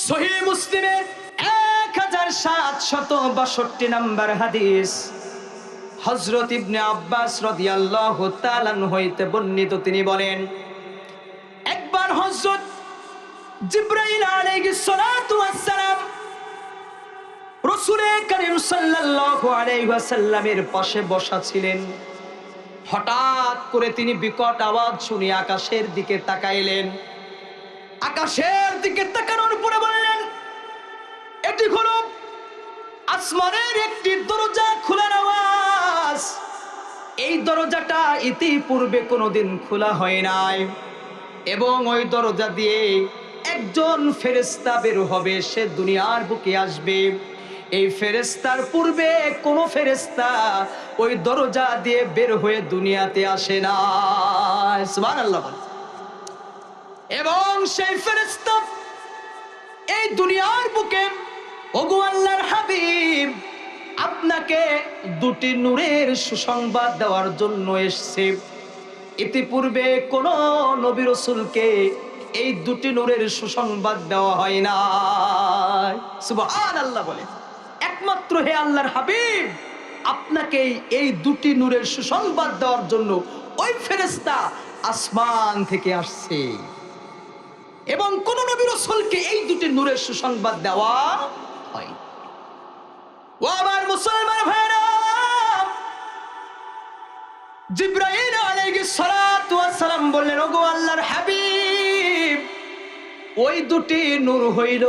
সহিহ মুসলিমের 1762 নম্বর হাদিস, হযরত ইবনে আব্বাস রাদিয়াল্লাহু তাআলা হইতে বর্ণিত। তিনি বলেন, একবার হযরত জিবরাইল আলাইহিস সালাতু ওয়াস সালাম রাসূল করিম সাল্লাল্লাহু আলাইহি ওয়াসাল্লামের পাশে বসা ছিলেন। হঠাৎ করে তিনি বিকট আওয়াজ শুনে আকাশের দিকে তাকাইলেন। আকাশের দিকে তাকানোর পরে বললেন, এটি হলো আসমানের একটি দরজা খোলার আওয়াজ। এই দরজাটা ইতিপূর্বে কোনোদিন খোলা হয় নাই এবং ওই দরজা দিয়ে একজন ফেরেশতা বের হবে, সে দুনিয়ার বুকে আসবে। এই ফেরেশতার পূর্বে কোনো ফেরেশতা ওই দরজা দিয়ে বের হয়ে দুনিয়াতে আসে না। সুবহানাল্লাহ। এবং সেই ফেরেশতা এই দুনিয়ার বুকে, ওগো আল্লাহর হাবিব, আপনাকে দুটি নূরের সুসংবাদ দেওয়ার জন্য এসেছে। ইতিপূর্বে কোন নবী রাসূলকে এই দুটি নূরের সুসংবাদ দেওয়া হয় না। সুবহানাল্লাহ বলে, একমাত্র হে আল্লাহর হাবিব, আপনাকে এই দুটি নূরের সুসংবাদ দেওয়ার জন্য ওই ফেরেশতা আসমান থেকে আসছে এবং কোন নবী রাসূলকে এই দুটি নূরের সুসংবাদ দেওয়া হয়। ও আমার মুসলমান ভাইরা, জিবরাইল আলাইহিস সালাতু ওয়াস সালাম বললেন, ওগো আল্লাহর হাবিব, ওই দুটি নূর হইল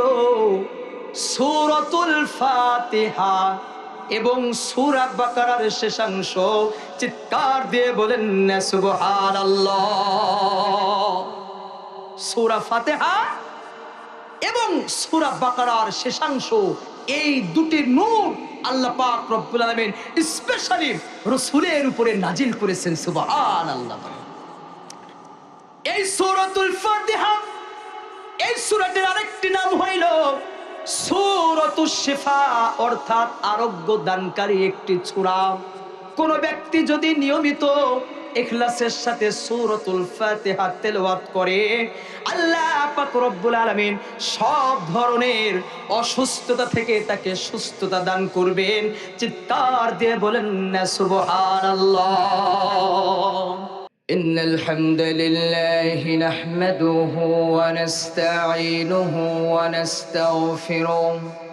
সূরাতুল ফাতিহা এবং সূরা বাকারার শেষাংশ। চিৎকার দিয়ে বলেন না সুবহানাল্লাহ। সূরা ফাতিহা এবং সূরা বাকারার শেষাংশ, এই দুটি নূর আল্লাহ পাক রব্বুল আলামিন স্পেশালি রাসূলের উপরে নাজিল করেছেন। সুবহানাল্লাহ। এই সূরাতুল ফাতিহা, এই সূরাটির আরেকটি নাম হইল সূরাতুশ শিফা, অর্থাৎ আরোগ্য দানকারী একটি সূরা। কোন ব্যক্তি যদি নিয়মিত ইখলাসের সাথে সূরাতুল ফাতিহা তেলাওয়াত করে, আল্লাহ পাক রব্বুল আলামিন সব ধরনের অসুস্থতা থেকে তাকে সুস্থতা দান করবেন। চিৎকার দিয়ে বলেন না সুবহানাল্লাহ। ইন্নাল হামদালিল্লাহি নাহমাদুহু ওয়া নাস্তাঈনুহু ওয়া নাস্তাগফিরুহু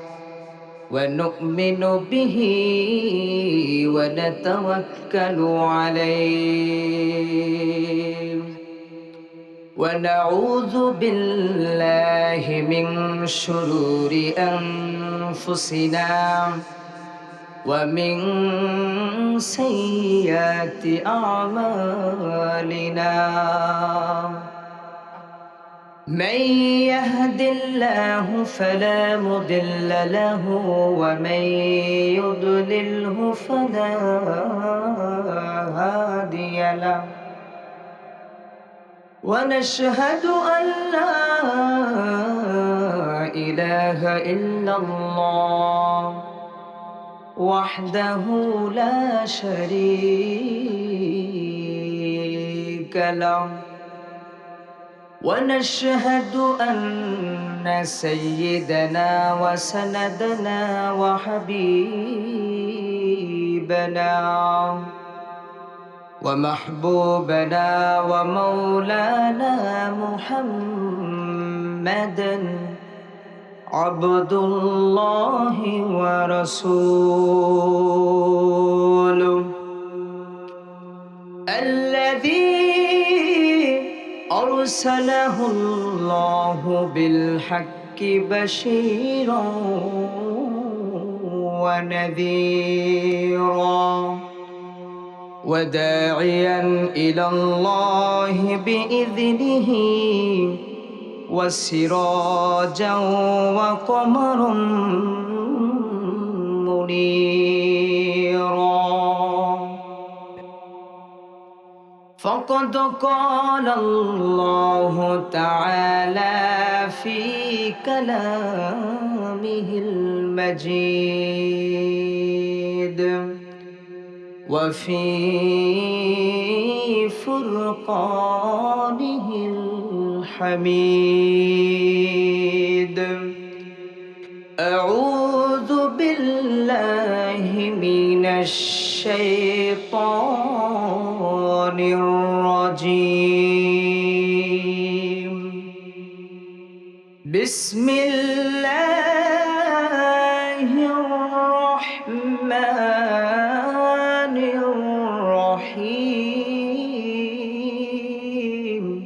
ونؤمن به ونتوكل عليه ونعوذ بالله من شرور أنفسنا ومن سيئات أعمالنا. من يهد الله فلا مضل له ومن يضلله فلا هادي له. ونشهد أن لا إله إلا الله وحده لا شريك له. ونشهد أن سيدنا وسندنا وحبيبنا ومحبوبنا ومولانا محمدا عبد الله ورسوله الذي أرسله الله بالحق بشيرا ونذيرا وداعيا إلى الله بإذنه وسراجا وقمرا منيرا. فقد قال الله تعالى في كلامه المجيد وفي فرقانه الحميد أعوذ بالله من الشيطان الرجيم بسم الله الرحمن الرحيم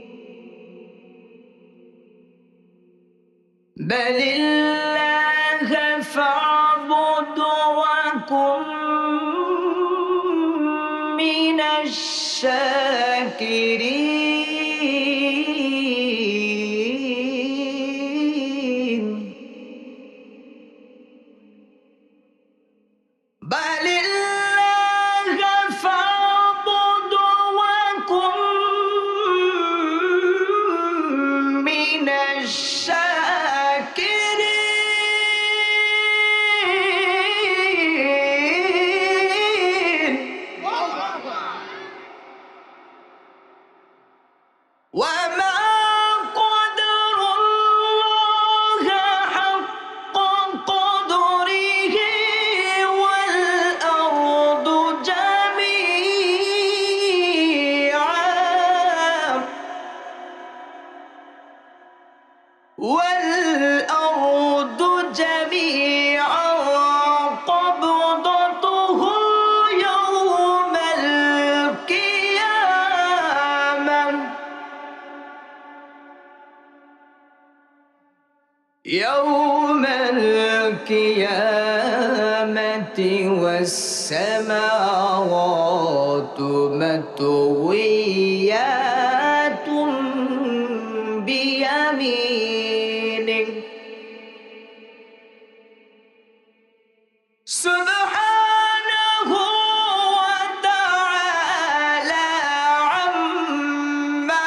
بل الله فاعبد وكن من الشاكرين بل الله فاعبد وكن من الشاكرين وما قدر الله حق قدره والأرض جميعا قبضته يوم القيامة والسماوات مطويات بيمينه سبحانه وتعالى عما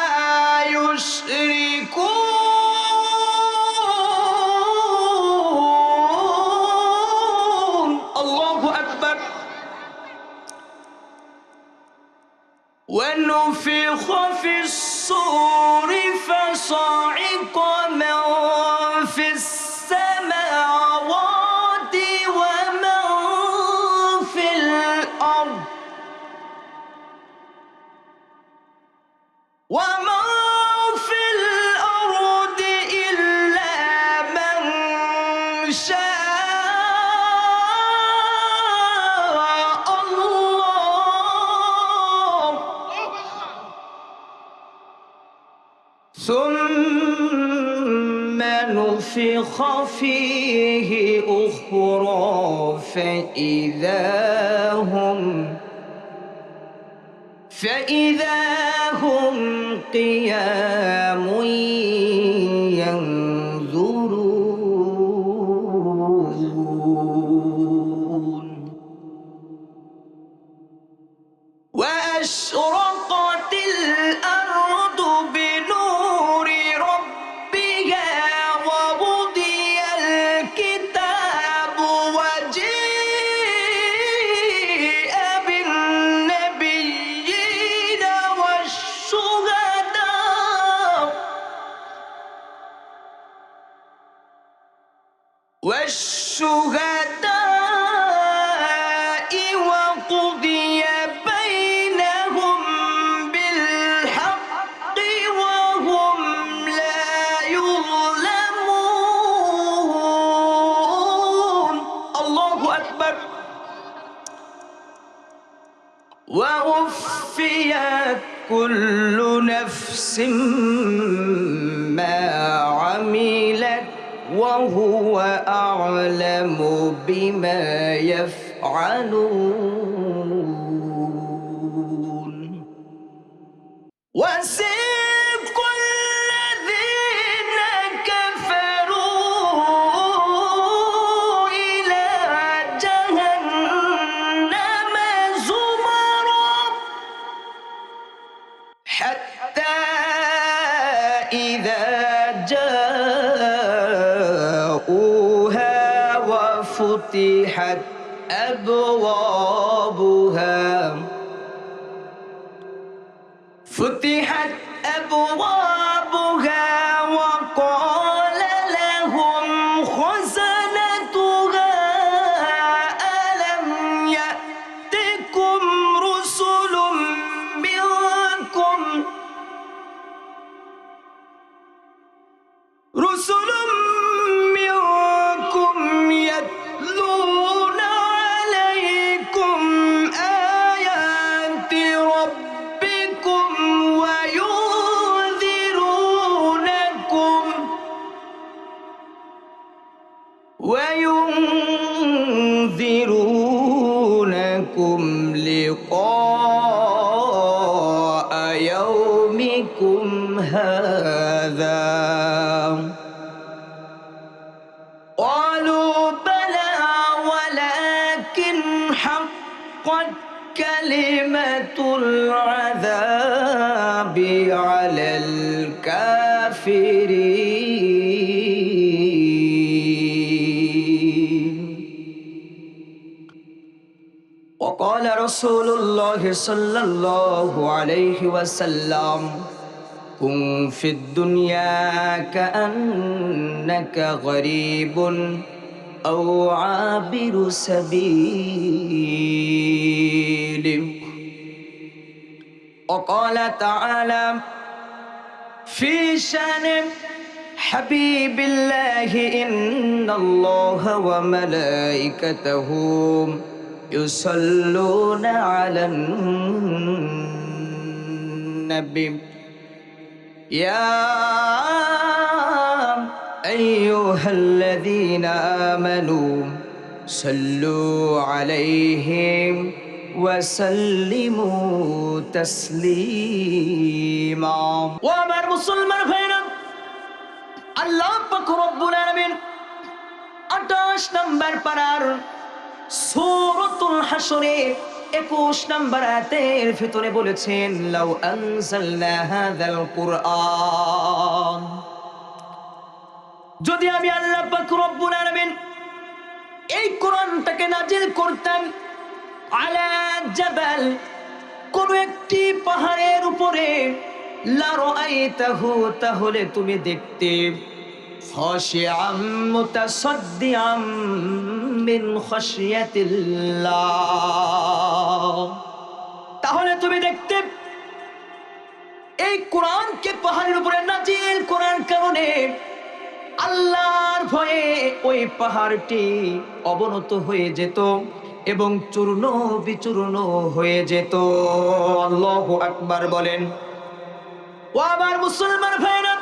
يشركون الله أكبر ونفخ في الصور فصعق من في السماوات ومن في الأرض إلا من شاء الله ثم نفخ فيه أخرى فإذا هم قيام ينظرون وأشرقت الأرض بنور ربها ووضع الكتاب وجيء بالنبيين والشهداء وقضي بينهم بالحق وهم لا يظلمون الله أكبر ووفيت كل نفس ما عملت وهو أعلم بما يفعلون وسيق الذين كفروا إلى جهنم زمرا حتى إذا جاءوها وفتحت أبوابها وقال لهم خزنتها وينذرونكم لقاء يومكم هذا قالوا بلى ولكن حقت كلمة العذاب على الكافرين. وقال رسول الله صلى الله عليه وسلم كن في الدنيا كأنك غريب أو عابر سبيل. وقال تعالى في شأن حبيب الله إن الله وملائكته يصلون على النبي يا أيها الذين آمنوا صلوا عليه وسلموا تسليما. وأمر مسلمان ভাইরা, আল্লাহ পাক রব্বুল আলামিন 28 নম্বর পারার সূরাতুল হাশরে 21 নম্বর আয়াতের ভিতরে বলেছেন লাউ আনজালনা হাযাল কুরআন, যদি আমি আল্লাহ পাক রব্বুল আলামিন এই কোরআনটাকে নাজিল করতাম আলা জাবাল, কোন একটি পাহাড়ের উপরে, লা রাআইতাহু, তাহলে তুমি দেখতে, খাশিআম মুতাসাদ্দিআম মিন খাশিয়াতিল্লাহ, তাহলে তুমি দেখতে এই কোরআনকে পাহাড়ের উপরে নাজিল করার কারণে আল্লাহর ভয়ে ওই পাহাড়টি অবনত হয়ে যেত এবং চূর্ণ বিচূর্ণ হয়ে যেত। আল্লাহু আকবার বলেন। ও আমার মুসলমান ভাইরা,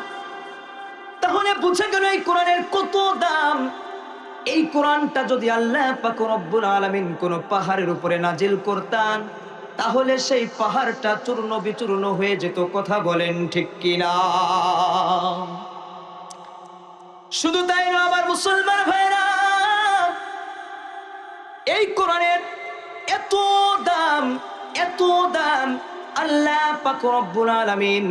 তাহলে বুঝে গেল এই কোরআনের কত দাম। এই কোরআনটা যদি আল্লাহ পাক রব্বুল আলামিন কোন পাহাড়ের উপরে নাজিল করতেন, তাহলে সেই পাহাড়টা চূর্ণ বিচূর্ণ হয়ে যেত। কথা বলেন ঠিক কিনা? শুধু তাই না আমার মুসলমান ভাইরা, এই কোরআনের এত দাম, এত দাম, আল্লাহ পাক রব্বুল আলামিন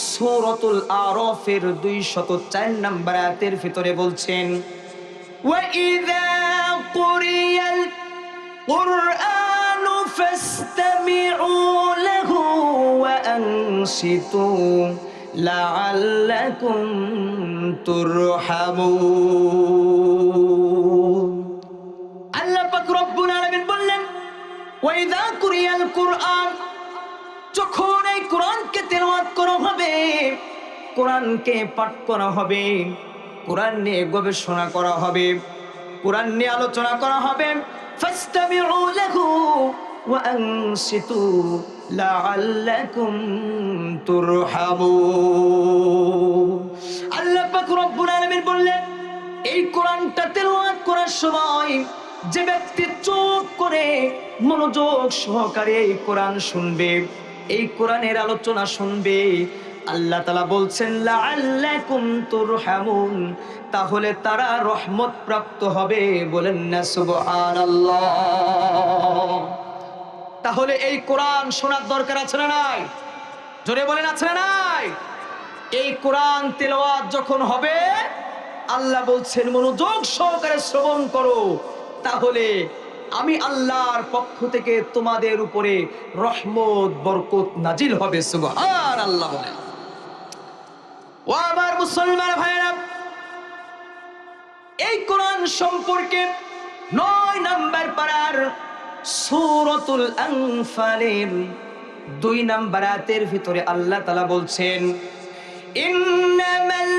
সূরাতুল আরাফের 204 নম্বর আয়াতের ভিতরে বলছেন ওয়া ইযা কুরিয়াল কুরআনু ফাসতামিউ লাহু ওয়া আনসিতু লাআল্লাকুম তুরহামুন। আল্লাহ পাক রব্বুল আলামিন বললেন ওয়া ইযা কুরিয়াল কুরআন, যখন এই কোরআনকে তেলাওয়াত করা হবে, কোরআনকে পাঠ করা হবে, কোরআন নিয়ে গবেষণা করা হবে, কোরআন নিয়ে আলোচনা করা হবে, ফাসতামিউ লাহু ওয়া আনসিতু লাআল্লাকুম তুরহামুন। আল্লাহ পাক রব্বুল আলামিন বললেন এই কোরআনটা তেলাওয়াত করার সময় যে ব্যক্তি চুপ করে মনোযোগ সহকারে এই কোরআন শুনবে, এই কোরআনের আলোচনা শুনবে, আল্লাহ তাআলা বলছেন লাআল্লাকুম তুরহামুন, তাহলে তারা রহমত প্রাপ্ত হবে। বলেন না সুবহানাল্লাহ। তাহলে এই কোরআন শোনার দরকার আছে না নাই? জোরে বলেন আছে না নাই? এই কোরআন তেলাওয়াত যখন হবে, আল্লাহ বলছেন মনোযোগ সহকারে শ্রবণ করো, তাহলে আমি আল্লাহর পক্ষ থেকে তোমাদের উপরে রহমত বরকত নাজিল হবে। সুবহানাল্লাহ বলেন। ও আমার মুসলমান ভাইরা, এই কোরআন সম্পর্কে 9 নম্বর পারার সূরাতুল আনফালের 2 নম্বর আয়াতের ভিতরে আল্লাহ তাআলা বলছেন ইন্নামাল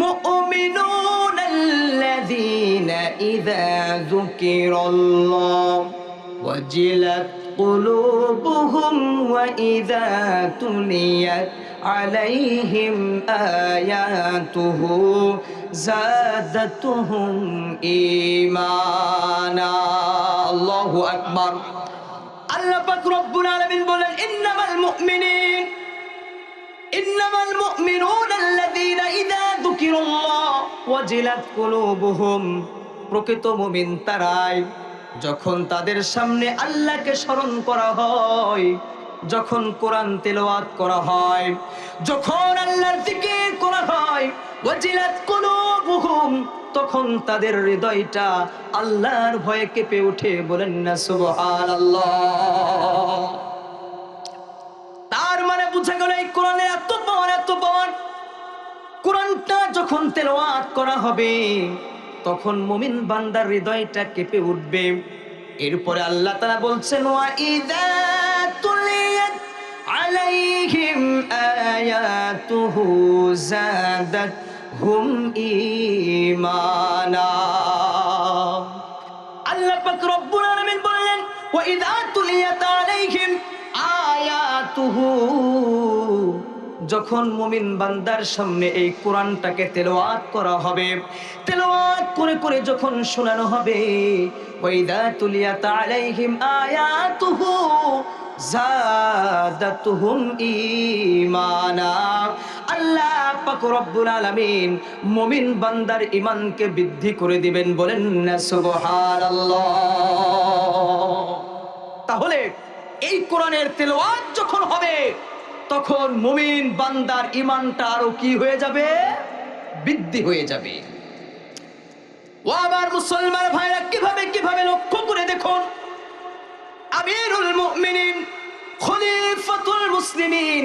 মুমিনুনা আল্লাযীনা ইযা যুকিরাল্লাহু ওয়াজিলাত কুলুবুহুম ওয়া ইযা তুলিয়াত আলাইহিম আয়াতুহু زادتهم ঈমানা। আল্লাহু আকবার। আল্লাহ পাক রব্বুল আলামিন বলেন, ইন্নামাল মুমিনুনা আল্লাযীনা ইযা যুকিরাল্লাহ ওয়াজিলাত কুলুবুহুম। প্রকৃত মুমিন তারাই যখন তাদের সামনে আল্লাহকে স্মরণ করা হয়, যখন কোরআন তেলাওয়াত করা হয়, যখন আল্লাহর জিকির করা হয়, ওয়াজিলাত কুলুবুহুম, তখন তাদের হৃদয়টা আল্লাহর ভয়ে কেঁপে ওঠে। বলেন না সুবহানাল্লাহ। তার মানে বুঝা গেল এই কোরআনে এত পাওয়ার, এত পাওয়ার। কোরআনটা যখন তেলাওয়াত করা হবে তখন মুমিন বান্দার হৃদয়টা কেঁপে উঠবে। এরপরে আল্লাহ তাআলা বলছেন, ওয়া ইযা তুলিয়াত আলাইহিম আয়াতুহু যাদাতহুম ঈমানা। আল্লাহ পাক রব্বুল আলামিন বললেন, ওয়া ইযা তুলিয়াত আলাইহিম আয়াতুহু, যখন মুমিন বান্দার সামনে এই কোরআনটাকে তেলাওয়াত করা হবে, তেলাওয়াত করে করে যখন শোনানো হবে, ওয়াইদা তুলিয়াত আলাইহিম আয়াতুহু যাদাতুহুম ঈমানা। আল্লাহ পাক রব্বুল আলামিন মুমিন বান্দার ঈমানকে বৃদ্ধি করে দিবেন। বলেন না সুবহানাল্লাহ। তাহলে এই কোরআনের তেলাওয়াত যখন হবে তখন মুমিন বান্দার ঈমানটা আরো কি হয়ে যাবে? বৃদ্ধি হয়ে যাবে। ও আমার মুসলমান ভাইরা, কিভাবে কিভাবে লক্ষ্য করে দেখুন, আমিরুল মুমিনিন খলিফাতুল মুসলিমিন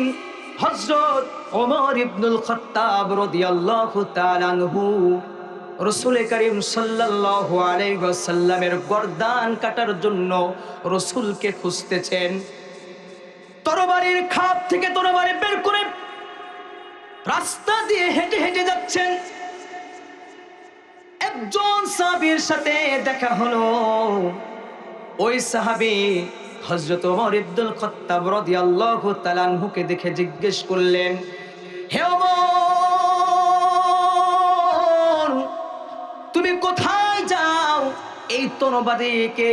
হযরত ওমর ইবনুল খাত্তাব রাদিয়াল্লাহু তাআলা আনহু রাসূল করিম সাল্লাল্লাহু আলাইহি ওয়াসাল্লামের গর্দান কাটার জন্য রাসূলকে খুঁজতেছেন। তরবারির খাপ থেকে তরবারি বের করে রাস্তা দিয়ে হেঁটে হেঁটে যাচ্ছেন। একজন সাহাবীর সাথে দেখা হলো। ওই সাহাবী হযরত ওমর ইবনুল খাত্তাব রাদিয়াল্লাহু তাআলা আনহুকে দেখে জিজ্ঞেস করলেন, হে ওমর, তুমি কোথায় যাও? এই তরবারিকে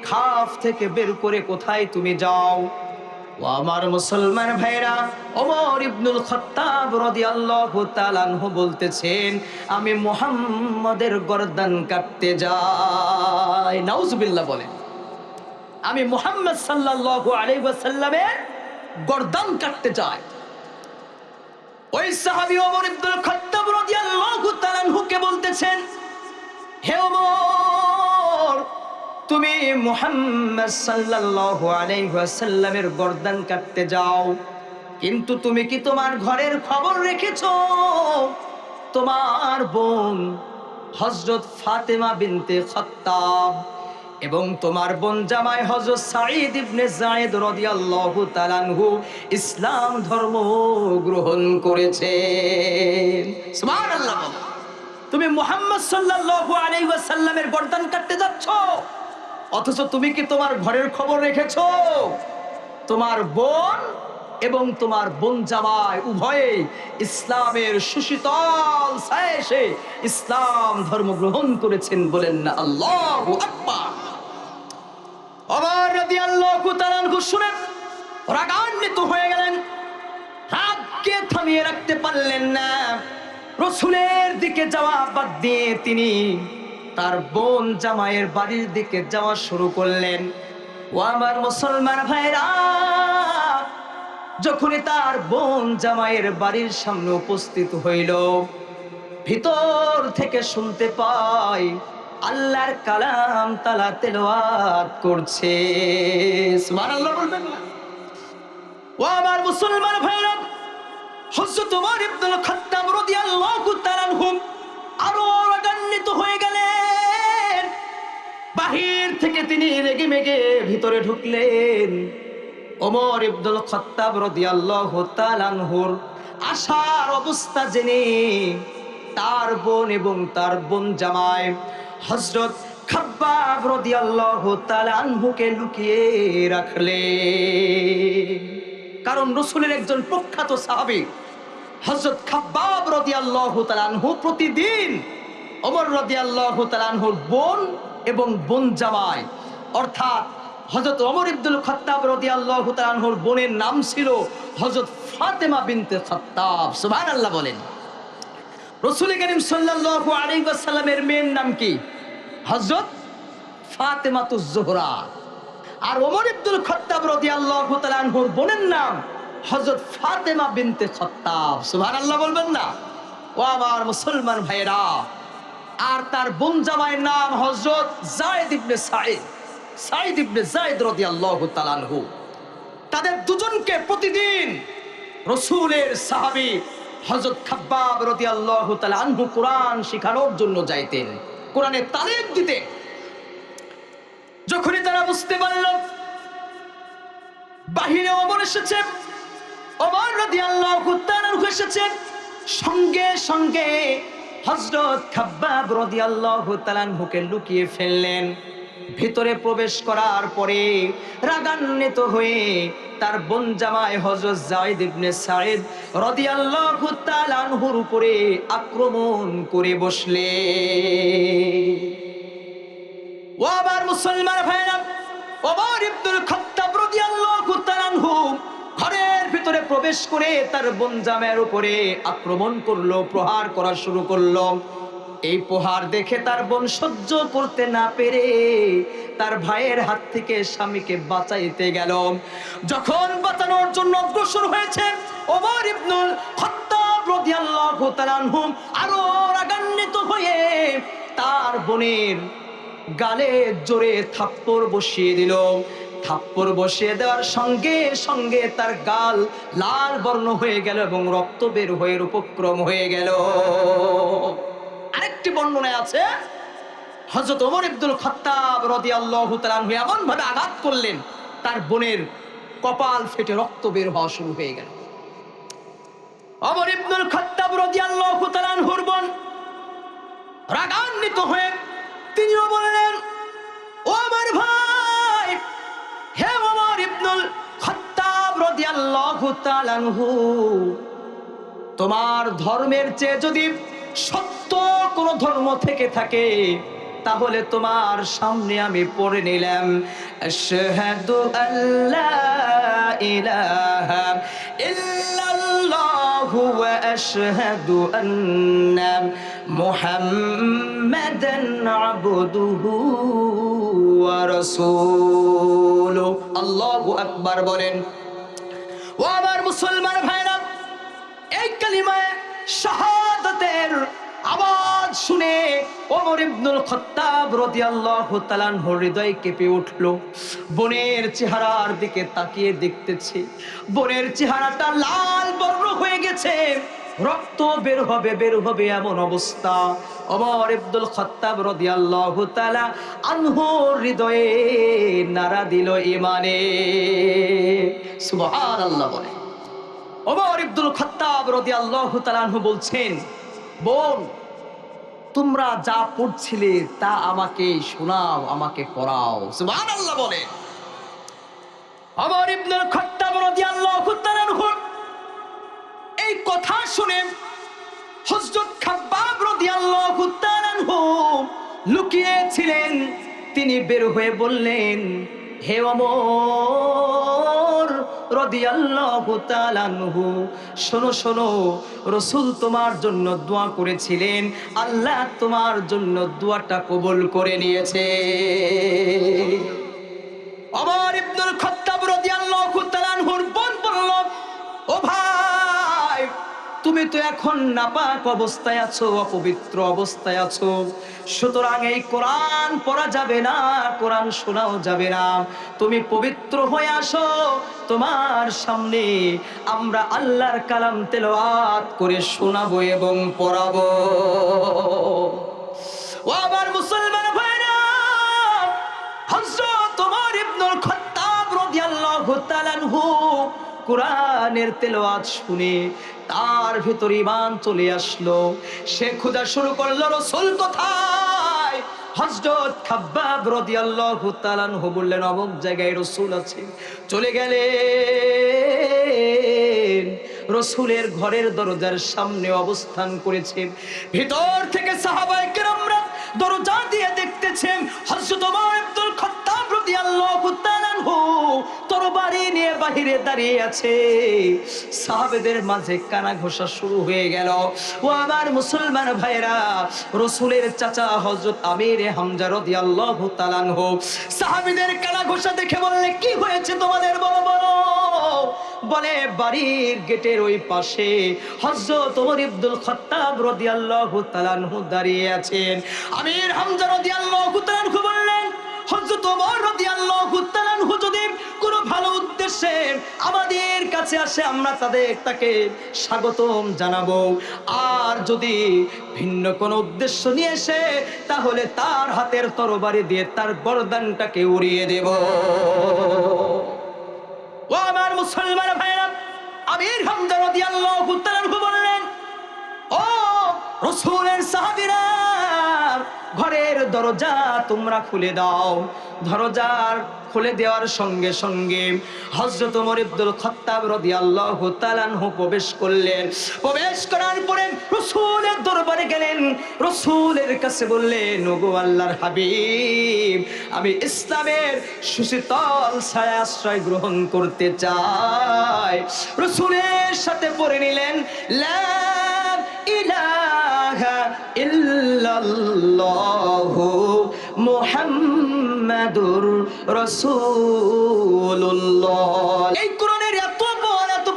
খাপ থেকে বের করে কোথায় তুমি যাও? ও আমার মুসলমান ভাইরা, ওমর ইবনুল খাত্তাব রাদিয়াল্লাহু তাআলা আনহু বলতেছেন, আমি মুহাম্মাদের গর্দান কাটতে যাই। নাউজুবিল্লাহ বলেন। আমি মুহাম্মদ সাল্লাল্লাহু আলাইহি ওয়াসাল্লামের গর্দান কাটতে যাই। ওই সাহাবী ওমর ইবনুল খাত্তাব রাদিয়াল্লাহু তাআলা আনহুকে বলতেছেন, হে ওমর, তুমি মুহাম্মদ সাল্লাল্লাহু আলাইহি ওয়াসাল্লামের গর্দান কাটতে যাও, কিন্তু তুমি কি তোমার ঘরের খবর রেখেছো? তোমার বোন হযরত ফাতেমা বিনতে খাত্তাব এবং তোমার বোন জামাই হযরত সাঈদ ইবনে যায়েদ রাদিয়াল্লাহু তাআলা আনহু ইসলাম ধর্ম গ্রহণ করেছেন। সুবহানাল্লাহ। তুমি মুহাম্মদ সাল্লাল্লাহু আলাইহি ওয়াসাল্লামের গর্দান কাটতে যাচ্ছ, অথচ তুমি কি তোমার ঘরের খবর রেখেছো? তোমার বোন এবং তোমার বোন জামাই উভয়ে ইসলামের সুশীতল ছায়ায় ইসলাম ধর্ম গ্রহণ করেছেন। বলেন না আল্লাহু আকবার। ওমর রাদিয়াল্লাহু তাআলা আনহু শুনে রাগান্বিত হয়ে গেলেন। রাগকে থামিয়ে রাখতে পারলেন না। রাসূলের দিকে যাওয়া বাদ দিয়ে তিনি তার বোন জামাইয়ের বাড়ির দিকে যাওয়া শুরু করলেন। ও আমার মুসলমান ভাইরা, যখনই তার বোন জামাইয়ের বাড়ির সামনে উপস্থিত হইল, ভিতর থেকে শুনতে পাই আল্লাহর কালাম তাআলা তেলাওয়াত করছে। সুবহানাল্লাহ বলবেন না? ও আমার মুসলমান ভাইরা, হযরত ওমর ইবনুল খাত্তাব রাদিয়াল্লাহু তাআলা আনহু আরো রাগান্বিত হয়ে গেলেন। বাহির থেকে তিনি রেগে মেগে ভিতরে ঢুকলেন। ওমর ইবনুল খাত্তাব রাদিয়াল্লাহু তাআলা আনহুর আসার অবস্থা জেনে তার বোন এবং তার বোন জামাই হযরত খাব্বাব রাদিয়াল্লাহু তাআলা আনহুকে লুকিয়ে রাখলেন। কারণ রাসূলের একজন প্রখ্যাত সাহাবী হযরত খাব্বাব রাদিয়াল্লাহু তাআলা আনহু প্রতিদিন ওমর রাদিয়াল্লাহু তাআলা আনহুর বোন এবং বোন জামাই, অর্থাৎ হযরত ওমর ইবনুল খাত্তাব রাদিয়াল্লাহু তাআলা আনহুর বোনের নাম ছিল হযরত ফাতেমা বিনতে খাত্তাব। সুবহানাল্লাহ বলেন। রাসূল করিম সাল্লাল্লাহু আলাইহি ওয়াসাল্লামের মেয়ের নাম কি? হযরত ফাতেমাতুজ জোহরা। আর ওমর ইবনুল খাত্তাব রাদিয়াল্লাহু তাআলা আনহুর বোনের নাম হযরত ফাতেমা বিনতে খাত্তাব। সুবহানাল্লাহ বলবেন না? ও আমার মুসলমান ভাইরা, আর তার বোন জামাইয়ের নাম হযরত যায়েদ ইবনে সাঈদ ইবনে যায়েদ রাদিয়াল্লাহু তাআলা আনহু। তাদের দুজনকে প্রতিদিন রাসূলের সাহাবী হযরত খাব্বাব রাদিয়াল্লাহু তাআলা আনহু কোরআন শেখানোর জন্য যাইতেন, কোরআনের তালিম দিতেন। যখনই তারা বুঝতে পারল বাহিরে ওমর এসেছে, ওমর রাদিয়াল্লাহু তাআলা আনহু এসেছে, সঙ্গে সঙ্গে হযরত খাব্বাব রাদিয়াল্লাহু তাআলা আনহুকে লুকিয়ে ফেললেন। ভিতরে প্রবেশ করার পরে রাগান্বিত হয়ে তার বোন জামাই হযরত যায়েদ ইবনে সাঈদ রাদিয়াল্লাহু তাআলা আনহুর উপরে আক্রমণ করে বসলেন। ও আমার মুসলমান ভাইরা, ওমর ইবনুল খাত্তাব রাদিয়াল্লাহু তাআলা আনহু ঘরের ভিতরে প্রবেশ করে তার বোন জামাইয়ের উপরে আক্রমণ করলো, প্রহার করা শুরু করলো। এই প্রহার দেখে তার বোন সহ্য করতে না পেরে তার ভাইয়ের হাত থেকে স্বামীকে বাঁচাইতে গেল। যখন বাঁচানোর জন্য অগ্রসর হয়েছে, ওমর ইবনুল খাত্তাব রাদিয়াল্লাহু তাআলা আনহু আরো রাগান্বিত হয়ে তার বোনের গালে জোরে থাপ্পড় বসিয়ে দিল। থাপ্পড় বসিয়ে দেওয়ার সঙ্গে সঙ্গে তার গাল লাল বর্ণ হয়ে গেল এবং রক্ত বের হয়ে উপক্রম হয়ে গেল। আরেকটি বর্ণনায় আছে হযরত ওমর ইবনুল খাত্তাব রাদিয়াল্লাহু তাআলা আনহু এমন ভাবে আঘাত করলেন তার বোনের কপাল ফেটে রক্ত বের হওয়া শুরু হয়ে গেল। ওমর ইবনুল খাত্তাব রাদিয়াল্লাহু তাআলা আনহুর বোন রাগান্বিত হয়ে তিনিও বললেন, ও আমার ভাই, হে ওমর ইবনুল খাত্তাব রাদিয়াল্লাহু তাআলা আনহু, তোমার ধর্মের চেয়ে যদি সত্য কোন ধর্ম থেকে থাকে তাহলে তোমার সামনে আমি পড়ে নিলাম, আশহাদু আল্লা ইলাহা ইল্লাল্লাহু ওয়া আশহাদু আন্না মুহাম্মাদান আবদুহু ওয়া রাসূলুহু। আল্লাহু আকবার বলেন। ও আমার মুসলমান ভাইরা, এই কালিমায়ে শাহাদাতের আওয়াজ শুনে ওমর ইবনুল খাত্তাব রাদিয়াল্লাহু তাআলা আনহুর হৃদয় কেঁপে উঠল। বোনের চেহারার দিকে তাকিয়ে দেখতেছে, বোনের চেহারাটা লাল বর্ণ হয়ে গেছে, রক্ত বের হবে এমন অবস্থা। ওমর ইবনুল খাত্তাব রাদিয়াল্লাহু তাআলা আনহুর হৃদয়ে নাড়া দিল ঈমানে। সুবহানাল্লাহ বলে। ওমর ইবনুল খাত্তাব রাদিয়াল্লাহু তাআলা আনহু বলছেন, বোন, তোমরা যা পড়ছিলে তা আমাকে শোনাও, আমাকে পড়াও। সুবহানাল্লাহ বলে। ওমর ইবনুল খাত্তাব রাদিয়াল্লাহু তাআলা আনহু এই কথা শুনে হযরত খাব্বাব রাদিয়াল্লাহু তাআলা আনহু লুকিয়ে ছিলেন, তিনি বের হয়ে বললেন, হে ওমর রাদিয়াল্লাহু তাআলা আনহু, শোনো শোনো, রাসূল তোমার জন্য দোয়া করেছিলেন, আল্লাহ তোমার জন্য দোয়াটা কবুল করে নিয়েছে। ওমর ইবনুল খাত্তাব রাদিয়াল্লাহু তাআলা আনহুর বোন বলল, ও ভাই, তুমি তো এখন নাপাক অবস্থায় আছো, অপবিত্র অবস্থায় আছো, সুতরাং এই কোরআন পড়া যাবে না, কোরআন শোনাও যাবে না। তুমি পবিত্র হয়ে আসো, তোমার সামনে আমরা আল্লাহর কালাম তেলাওয়াত করে শোনাবো এবং পড়াবো। ও আমার মুসলমান ভাইরা, হযরত ওমর ইবনুল খাত্তাব রাদিয়াল্লাহু তাআলা আনহু কোরআনের তেলাওয়াত শুনে তার ভিতর ঈমান চলে আসলো। সে খোঁজা শুরু করলো, রাসূল কোথায়? হযরত খাব্বাব রাদিয়াল্লাহু তাআলা আনহু বললেন, অমুক জায়গায় রাসূল আছে। চলে গেলেন, রাসূলের ঘরের দরজার সামনে অবস্থান করেছে। ভিতর থেকে সাহাবায়ে কেরামরা দরজা দিয়ে দেখতেছেন হযরত ওমর ইবনুল খাত্তাব রাদিয়াল্লাহু তাআলা আনহু তরবারি নিয়ে বাহিরে দাঁড়িয়ে আছে। সাহাবেদের মাঝে কানা ঘোষা শুরু হয়ে গেল। ও আমার মুসলমান ভাইরা, রাসূলের চাচা হযরত আমির হামজা রাদিয়াল্লাহু তাআলা আনহু সাহাবীদের কানা ঘোষা দেখে বললে, কি হয়েছে তোমাদের, বলো বলো। বলে, বাড়ির গেটের ওই পাশে হযরত ওমর ইবনুল খাত্তাব রাদিয়াল্লাহু তাআলা আনহু দাঁড়িয়ে আছেন। আমির হামজা রাদিয়াল্লাহু তাআলা আনহু বললেন, হযরত ওমর রাদিয়াল্লাহু তাআলা আনহু যদি কোনো ভালো উদ্দেশ্যে আমাদের কাছে আসে, আমরা তাকে স্বাগতম জানাবো, আর যদি ভিন্ন কোনো উদ্দেশ্য নিয়ে এসে, তাহলে তার হাতের তরবারি দিয়ে তার গর্দানটাকে উড়িয়ে দেব। ও আমার মুসলমান ভাইরা, আমির হামজা রাদিয়াল্লাহু তাআলা আনহু বললেন, ও রাসূলের সাহাবীরা, ঘরের দরজা তোমরা খুলে দাও। দরজার খুলে দেওয়ার সঙ্গে সঙ্গে হযরত ওমর ইবনুল খাত্তাব রাদিয়াল্লাহু তাআলা আনহু প্রবেশ করলেন। প্রবেশ করার পরে রাসূলের দরবারে গেলেন। রাসূলের কাছে বললেন, ওগো আল্লাহর হাবিব, আমি ইসলামের সুশীতল ছায়া আশ্রয় গ্রহণ করতে চাই। রাসূলের সাথে পড়ে নিলেন, লা ইলাহা ইল্লাল্লাহু মুহাম্মাদুর রাসূলুল্লাহ। এই কোরআনের এত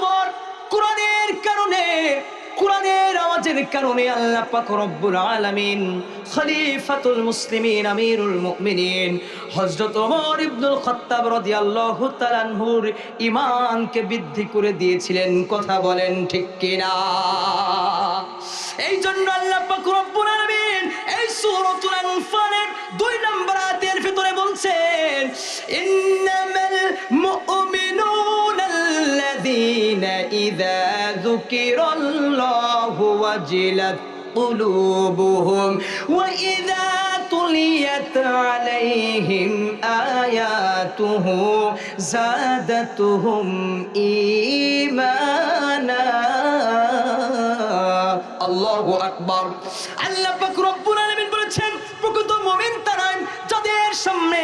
বড় কোরআনের কারণে, কোরআনের আওয়াজের কারণে আল্লাহ পাক রব্বুল আলামিন খলিফাতুল মুসলিমিন আমিরুল মুমিনিন হযরত ওমর ইবনুল খাত্তাব রাদিয়াল্লাহু তাআলা আনহুর ঈমানকে বৃদ্ধি করে দিয়েছিলেন। কথা বলেন ঠিক কিনা? এই জন্য আল্লাহ পাক রব্বুল আলামিন এই সূরাতুল আনফালের 2 নম্বর আয়াতের ভিতরে বলছেন, ইন্নামাল মুমিনুনা আল্লাযীনা ইযা যুকিরাল্লাহু ওয়াজিলাত قلوبهم وإذا تليت عليهم آياته زادتهم إيمانا الله أكبر। আল্লাহ পাক রব্বুল আলামিন বলেছেন, প্রকৃত মুমিন তারা যাদের সামনে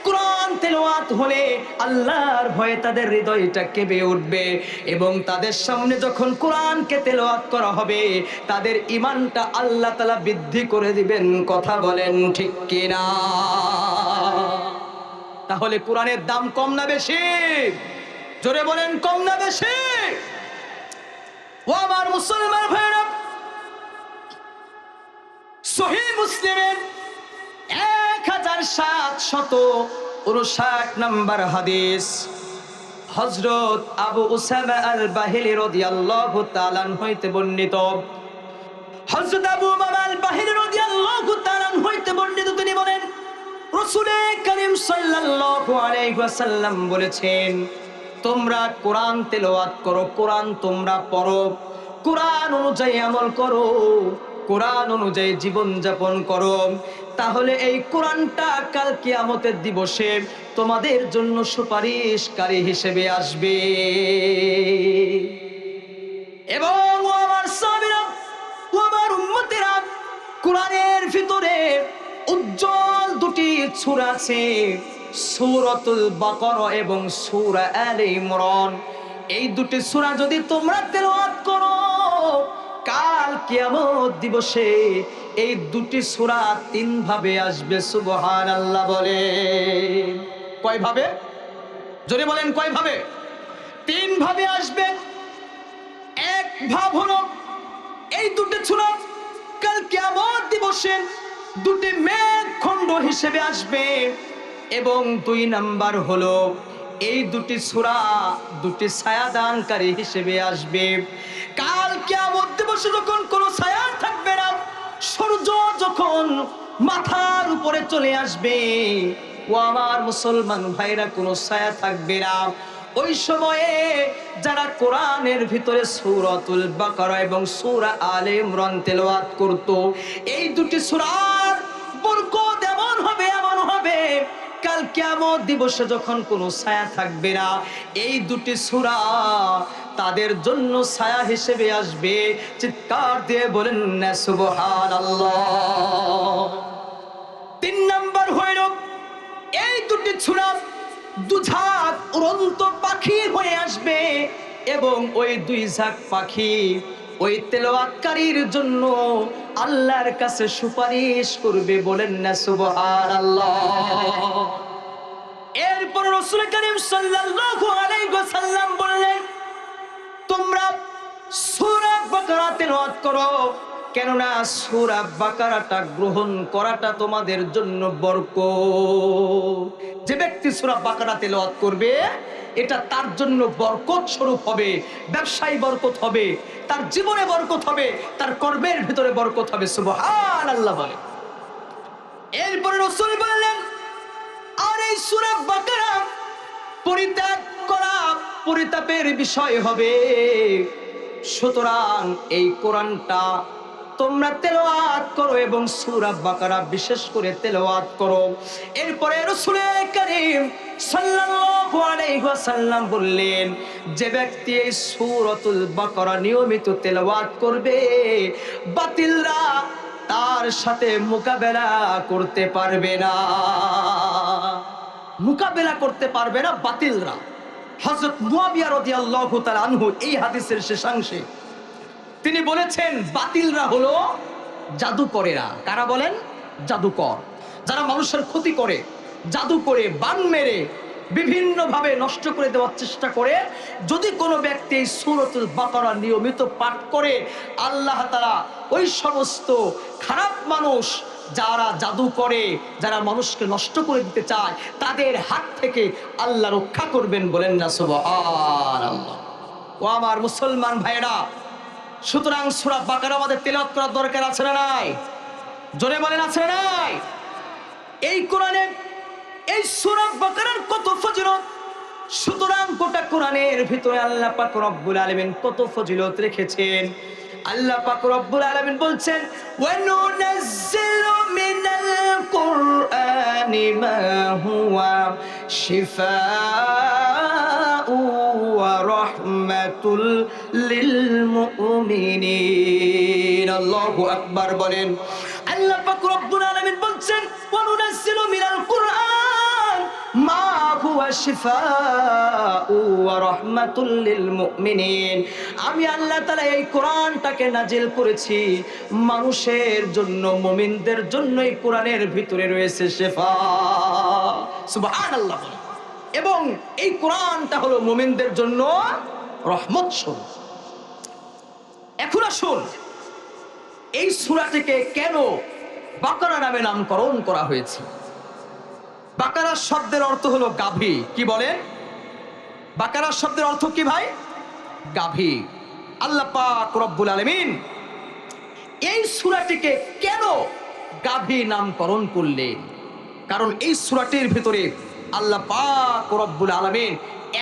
কোরআন তেলাওয়াত হলে আল্লাহর ভয়ে তাদের হৃদয়টা কেঁপে উঠবে, এবং তাদের সামনে যখন কোরআনকে তেলাওয়াত করা হবে, তাদের ঈমানটা আল্লাহ তাআলা বৃদ্ধি করে দিবেন। কথা বলেন ঠিক কিনা? তাহলে কোরআনের দাম কম না বেশি? জোরে বলেন, কম না বেশি? ও আমার মুসলমান ভাইরা, সহিহ মুসলিমের 1759 নম্বর হাদিস, হযরত আবু উসামা আল বাহিলি রাদিয়াল্লাহু তাআলা হইতে বর্ণিত। হযরত আবু উমামা আল বাহিলি রাদিয়াল্লাহু তাআলা হইতে বর্ণিত, তিনি বলেন, রাসূল করিম সাল্লাল্লাহু আলাইহি ওয়াসাল্লাম বলেছেন, তোমরা কোরআন তেলাওয়াত করো, কোরআন তোমরা পড়ো, কোরআন অনুযায়ী আমল করো, কোরআন অনুযায়ী জীবন যাপন করো, তাহলে এই কোরআনটা কাল কিয়ামতের দিবসে তোমাদের জন্য সুপারিশকারী হিসেবে আসবে। এবং আমার সাহাবীরা, আমার উম্মতেরা, কোরআনের ভিতরে উজ্জ্বল 2টি সূরা আছে, সূরাতুল বাকারা এবং সূরা আলে ইমরান। এই 2টি সূরা যদি তোমরা তেলাওয়াত করো, কাল কিয়ামত দিবসে এই 2টি সূরা 3 ভাবে আসবে। সুবহানাল্লাহ বলে। কয় ভাবে? জোরে বলেন, কয় ভাবে? 3 ভাবে আসবে। এক ভাব হলো এই 2টি সূরা কাল কিয়ামত দিবসে 2টি মেঘখণ্ড হিসেবে আসবে, এবং 2 নাম্বার হলো এই 2টি সূরা 2টি ছায়াদানকারী হিসেবে আসবে। কাল কিয়ামত দিবসে যখন কোনো ছায়া থাকবে না, সূর্য যখন মাথার উপরে চলে আসবে, ও আমার মুসলমান ভাইরা, কোনো ছায়া থাকবে না। ওই সময়ে যারা কোরআনের ভিতরে সূরাতুল বাকারা এবং সূরা আলে ইমরান তেলাওয়াত করত, এই 2টি সূরার বরকত এমন হবে, কাল কিয়ামত দিবসে যখন কোনো ছায়া থাকবে না, এই দুটি সূরা তাদের জন্য ছায়া হিসেবে আসবে। চিৎকার দিয়ে বলেন না সুবহানাল্লাহ। 3 নাম্বার হইল এই দুটি সূরা দুঝাঁক উড়ন্ত পাখি হয়ে আসবে এবং ওই দুই ঝাঁক পাখি ওই তেলাওয়াতকারীর জন্য আল্লাহর কাছে সুপারিশ করবে। বলেন না সুবহানাল্লাহ। এরপর রাসূল করিম সাল্লাল্লাহু আলাইহি ওয়াসাল্লাম বললেন, তোমরা সূরা বাকারা তেলাওয়াত করো, কেননা সূরা বাকারাটা গ্রহণ করাটা তোমাদের জন্য বরকত। যে ব্যক্তি সূরা বাকারা তেলাওয়াত করবে এটা তার জন্য বরকত স্বরূপ হবে, ব্যবসায় বরকত হবে, তার জীবনে বরকত হবে, তার কর্মের ভিতরে বরকত হবে। সুবহানাল্লাহ বলে। এরপরে রাসূল বললেন, আর এই সূরা বাকারা পরিত্যাগ করা পরিতাপের বিষয় হবে, সুতরাং এই কোরআনটা তোমরা তেলাওয়াত করো এবং সূরা বাকারা বিশেষ করে তেলাওয়াত করো। এরপরে রাসূল করিম সাল্লাল্লাহু আলাইহি ওয়াসাল্লাম বললেন, যে ব্যক্তি এই সূরাতুল বাকারা নিয়মিত তেলাওয়াত করবে, বাতিলরা তার সাথে মোকাবেলা করতে পারবে না, মোকাবেলা করতে পারবে না বাতিলরা। হযরত মুয়াবিয়া রাদিয়াল্লাহু তাআলা আনহু এই হাদিসের শেষাংশে তিনি বলেছেন, বাতিলরা হলো জাদুকরেরা। কারা বলেন? জাদুকর, যারা মানুষের ক্ষতি করে, জাদু করে, বান মেরে বিভিন্ন ভাবে নষ্ট করে দেওয়ার চেষ্টা করে। যদি কোনো ব্যক্তি এই সূরাতুল বাকারা নিয়মিত পাঠ করে, আল্লাহ তাআলা ওই সমস্ত খারাপ মানুষ যারা জাদু করে, যারা মানুষকে নষ্ট করে দিতে চায়, তাদের হাত থেকে আল্লাহ রক্ষা করবেন। বলেন না সুবহানাল্লাহ। ও আমার মুসলমান ভাইরা, সুতরাং সূরা বাকারা আমাদের তেলাওয়াত করার দরকার আছে না নাই? জোরে বলেন, আছে না নাই? এই কোরআনে এই সূরা বাকারার কত ফজিলত, সুতরাং গোটা কোরআনের ভিতরে আল্লাহ পাক রব্বুল আলামিন কত ফজিলত রেখেছেন। আল্লাহ পাক রব্বুল আলামিন বলছেন, ওয়া নুনাজ্জিলু মিনাল কুরআনি মা হুয়া শিফাউ ওয়া রাহমাতুল লিল মুমিনিন। আল্লাহু আকবার বলেন। আল্লাহ পাক রব্বুল আলামিন বলছেন, ওয়া নুনাজ্জিলু মিনাল কুরআন মা হুয়া শিফাউ ওয়া রাহমাতুল লিল মুমিনিন। আমি আল্লাহ তাআলা এই কোরআনটাকে নাজিল করেছি মানুষের জন্য, মুমিনদের জন্য। এই কোরআনের ভিতরে রয়েছে শিফা। সুবহানাল্লাহ। এবং এই কোরআনটা হলো মুমিনদের জন্য রহমত স্বরূপ। এখন আসুন, এই সূরাটিকে কেন বাকারা নামে নামকরণ করা হয়েছে? বাকারা শব্দের অর্থ হলো গাভী। কি বলেন? বাকারা শব্দের অর্থ কি ভাই? গাভী। আল্লাহ পাক রব্বুল আলামিন এই সূরাটিকে কেন গাভী নামকরণ করলেন? কারণ এই সূরাটির ভিতরে আল্লাহ পাক রব্বুল আলামিন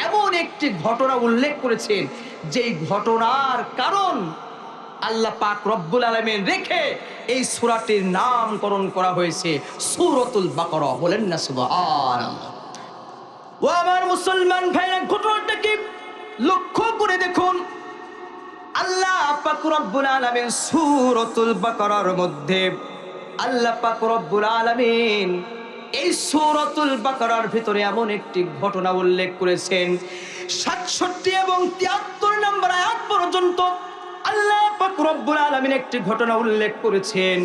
এমন একটি ঘটনা উল্লেখ করেছেন, যেই ঘটনার কারণ আল্লাহ পাক রব্বুল আলামিন রেখে এই সূরাটির নামকরণ করা হয়েছে সূরাতুল বাকারা। বলেন না সুবহানাল্লাহ। ও আমার মুসলমান ভাইরা, ঘটনাটাকে লক্ষ্য করে দেখুন। আল্লাহ পাক রব্বুল আলামিন সূরাতুল বাকারার মধ্যে আল্লাহ পাক রব্বুল আলামিন এই সূরাতুল বাকারার ভিতরে এমন একটি ঘটনা উল্লেখ করেছেন, ৬৭ এবং ৭৩ নম্বর আয়াত পর্যন্ত আল্লাহ পাক রব্বুল আলামিন একটি ঘটনা উল্লেখ করেছেন।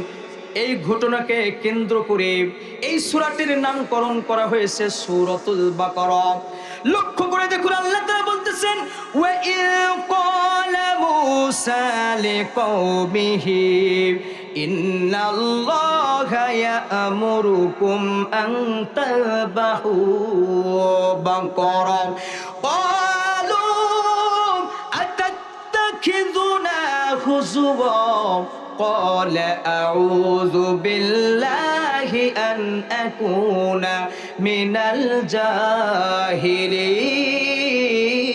এই ঘটনাকে কেন্দ্র করে এই সূরাটির নামকরণ করা হয়েছে সূরাতুল বাকারা। লক্ষ্য করে দেখুন, আল্লাহ তাআলা বলতেছেন, ওয়া ইয ক্বালা মূসা লিকওমিহি ইন্নাল্লাহা ইয়া'মুরুকুম আন তাযবাহু বাকারা ক্বালু আতাত্তাখিযুনা হুজুওয়া قال أعوذ بالله أن أكون من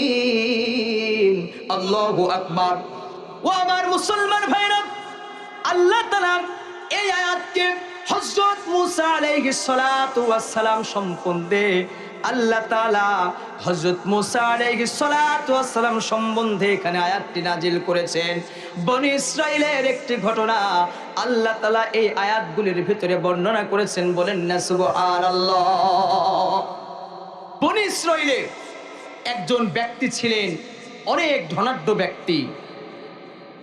الجاهلين। الله أكبر। ও আমার মুসলমান ভাইরা, আল্লাহ তাআলা এই আয়াতকে হযরত মূসা আলাইহিস সালাতু ওয়াস সালাম সম্বন্ধে আল্লাহ তাআলা হযরত মূসা আলাইহিস সালাতু ওয়াস সালাম সম্বন্ধে এখানে আয়াতটি নাজিল করেছেন। বনি ইসরাইলের একটি ঘটনা আল্লাহ তাআলা এই আয়াতগুলির ভিতরে বর্ণনা করেছেন, বলেন না সুবহানাল্লাহ। বনি ইসরাইলে একজন ব্যক্তি ছিলেন, অনেক ধনাঢ্য ব্যক্তি,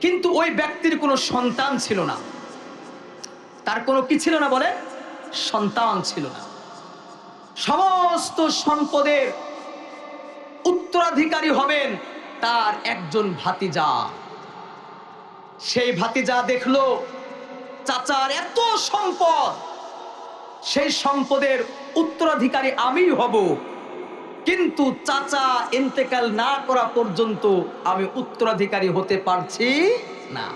কিন্তু ওই ব্যক্তির কোনো সন্তান ছিল না। তার কোনো কি ছিল না বলে? সন্তান ছিল না। সমস্ত সম্পদের উত্তরাধিকারী হবেন তার একজন ভাতিজা। সেই ভাতিজা দেখলো চাচার এত সম্পদ, সেই সম্পদের উত্তরাধিকারী আমিই হব, কিন্তু চাচা ইন্তেকাল না করা পর্যন্ত আমি উত্তরাধিকারী হতে পারছি না।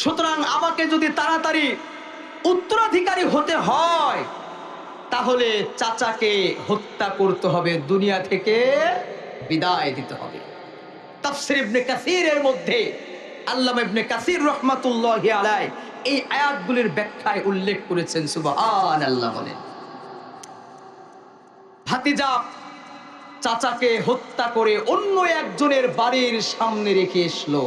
সুতরাং আমাকে যদি তাড়াতাড়ি উত্তরাধিকারী হতে হয় তাহলে চাচাকে হত্যা করতে হবে, দুনিয়া থেকে বিদায় দিতে হবে। তাফসীর ইবনে কাসীরের মধ্যে আল্লামা ইবনে কাসীর রাহমাতুল্লাহি আলাইহি এই আয়াতগুলির ব্যাখ্যায় উল্লেখ করেছেন, সুবহানাল্লাহ বলেন। ভাতিজা চাচাকে হত্যা করে অন্য একজনের বাড়ির সামনে রেখে এসলো।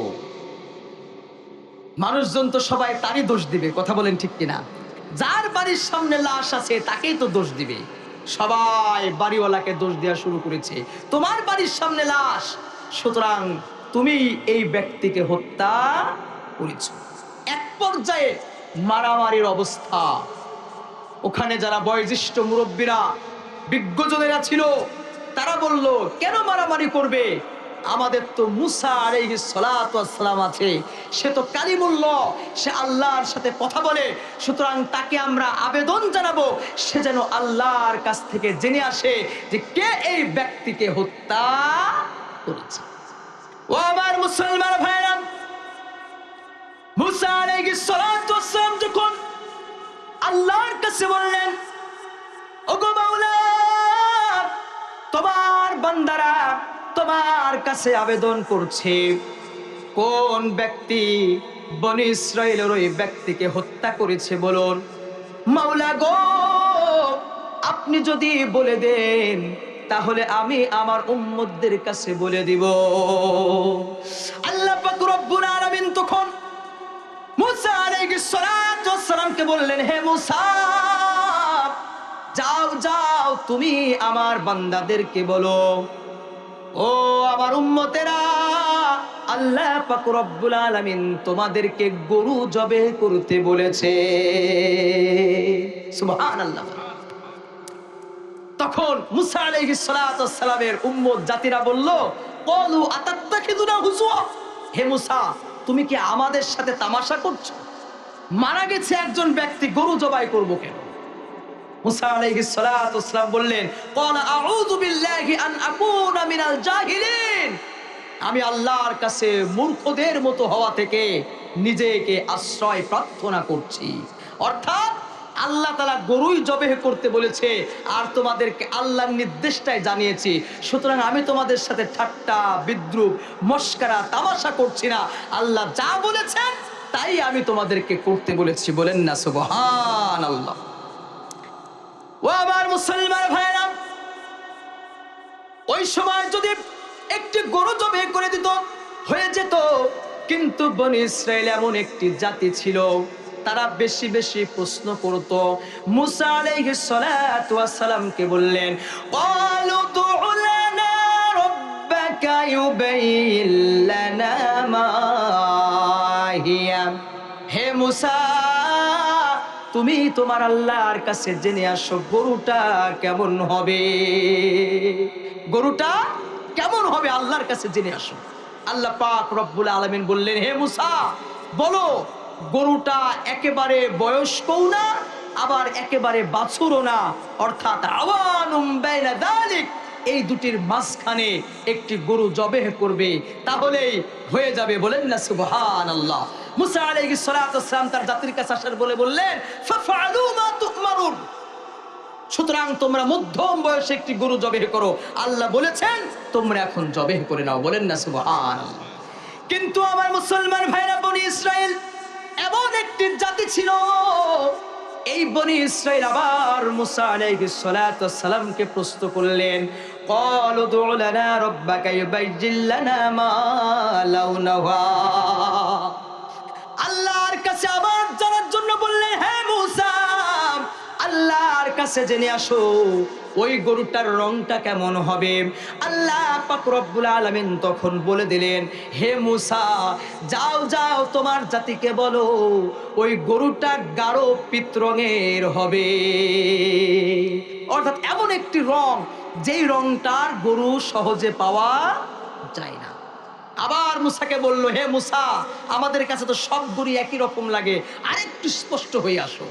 মানুষজন তো সবাই তারই দোষ দিবে, কথা বলেন ঠিক কিনা? যার বাড়ির সামনে লাশ আছে তাকেই তো দোষ দিবে। সবাই বাড়িওয়ালাকে দোষ দেওয়া শুরু করেছে, তোমার বাড়ির সামনে লাশ, সুতরাং তুমি এই ব্যক্তিকে হত্যা করেছো। এক পর্যায়ে মারামারির অবস্থা। ওখানে যারা বয়োজ্যেষ্ঠ মুরব্বীরা, বিজ্ঞজনেরা ছিল, তারা বলল, কেন মারামারি করবে? আমাদের তো মূসা আলাইহিস সালাতু ওয়াস সালাম আছে, সে তো কালিমুল্লাহ, সে আল্লাহর সাথে কথা বলে, সুতরাং তাকে আমরা আবেদন জানাবো সে যেন আল্লাহর কাছ থেকে জেনে আসে যে কে এই ব্যক্তিকে হত্যা করেছে। ও আমার মুসলমান ভাইরা, মূসা আলাইহিস সালাতু ওয়াস সালাম যখন আল্লাহর কাছে বললেন, ওগো মাওলা, তোমার বান্দারা তোমার কাছে আবেদন করছে, কোন ব্যক্তি বনি ইসরাইলের ওই ব্যক্তিকে হত্যা করেছে বলুন। মাওলা গো, আপনি যদি বলে দেন তাহলে আমি আমার উম্মতদের কাছে বলে দিব। আল্লাহ পাক রব্বুল আলামিন তখন মূসা আলাইহিস সালাতু ওয়াস সালামকে বললেন, হে মূসা, যাও যাও, তুমি আমার বান্দাদেরকে বলো, ও আমার উম্মতেরা, আল্লাহ পাক রব্বুল আলামিন তোমাদেরকে গরু জবে করতে বলেছে। সুবহানাল্লাহ। তখন মূসা আলাইহিস সালাতু ওয়াস সালামের উম্মত জাতিরা বলল, ক্বালু আতাত্তাখিযুনা হুজুয়া, হে মূসা, তুমি কি আমাদের সাথে তামাশা করছো? মারা গেছে একজন ব্যক্তি, গরু জবাই করব কেন? মূসা আলাইহিস সালাতু ওয়াস সালাম বললেন, ক্বালা আউযু বিল্লাহি আন আকুনা মিনাল জাহিলিন, আমি আল্লাহর কাছে মূর্খদের মতো হওয়া থেকে নিজেকে আশ্রয় প্রার্থনা করছি। অর্থাৎ আল্লাহ তাআলা গরুই জবেহ করতে বলেছে, আর তোমাদেরকে আল্লাহর নির্দেশটাই জানিয়েছি, সুতরাং আমি তোমাদের সাথে ঠাট্টা বিদ্রুপ মস্করা তামাশা করছি না। আল্লাহ যা বলেছেন তাই আমি তোমাদেরকে করতে বলেছি, বলেন না সুবহানাল্লাহ। ও আমার মুসলমান ভাইরা, ওই সময় যদি একটি গরু জবাই করে দিত হয়ে যেত, কিন্তু বনি ইসরাইল এমন একটি জাতি ছিল, তারা বেশি বেশি প্রশ্ন করত। মূসা আলাইহিস সালাতু ওয়াস সালামকে বললেন, ক্বালু দু'উ লানা রাব্বাকা ইউবাইয়িন লানা মা হিয়া, হে মূসা, তুমি তোমার আল্লাহর কাছে জেনে আসো গরুটা কেমন হবে, গরুটা কেমন হবে আল্লাহর কাছে জেনে আসো। আল্লাহ পাক রব্বুল আলামিন বললেন, হে মূসা, বলো গরুটা একেবারে বয়স্কও না, আবার একেবারে বাছুরও না, অর্থাৎ আওয়ানুম বাইনা যালিক, এই দুটির মাঝখানে একটি গরু জবেহ করবে, তাহলেই হয়ে যাবে, বলেন না সুবহানাল্লাহ। মূসা আলাইহিস সালাতু ওয়াস সালাম তার জাতির কাছে আসার বললেন, ফাফআলু মা তু'মারুন, সুতরাং তোমরা মধ্যম বয়সে একটি গরু জবেহ করো, আল্লাহ বলেছেন তোমরা এখন জবেহ করে নাও, বলেন না সুবহানাল্লাহ। কিন্তু আমার মুসলমান ভাইরা, বনি ইসরাইল এমন একটি জাতি ছিল এই বনি ইসরাইল আবার মুসা আলাইহিস সালাতু ওয়াস সালামকে প্রশ্ন করলেন, ক্বালু দু'ু লানা রাব্বাকা ইউবাইয়্যিন লানা মা লাউনুহা। আল্লাহর কাছে আবার জানার জন্য বললেন, হে মুসা, আল্লাহর কাছে জেনে আসো ওই গরুটার রংটা কেমন হবে। আল্লাহ পাক রব্বুল আলামিন তখন বলে দিলেন, হে মুসা, যাও যাও তোমার জাতিকে বলো ওই গরুটা গাঢ় পিত রঙের হবে। অর্থাৎ এমন একটি রং যেই রংটার গরু সহজে পাওয়া যায় না। আবার মুসাকে বলল, হে মুসা, আমাদের কাছে তো সব গরু একই রকম লাগে, আরেকটু স্পষ্ট হয়ে আসো।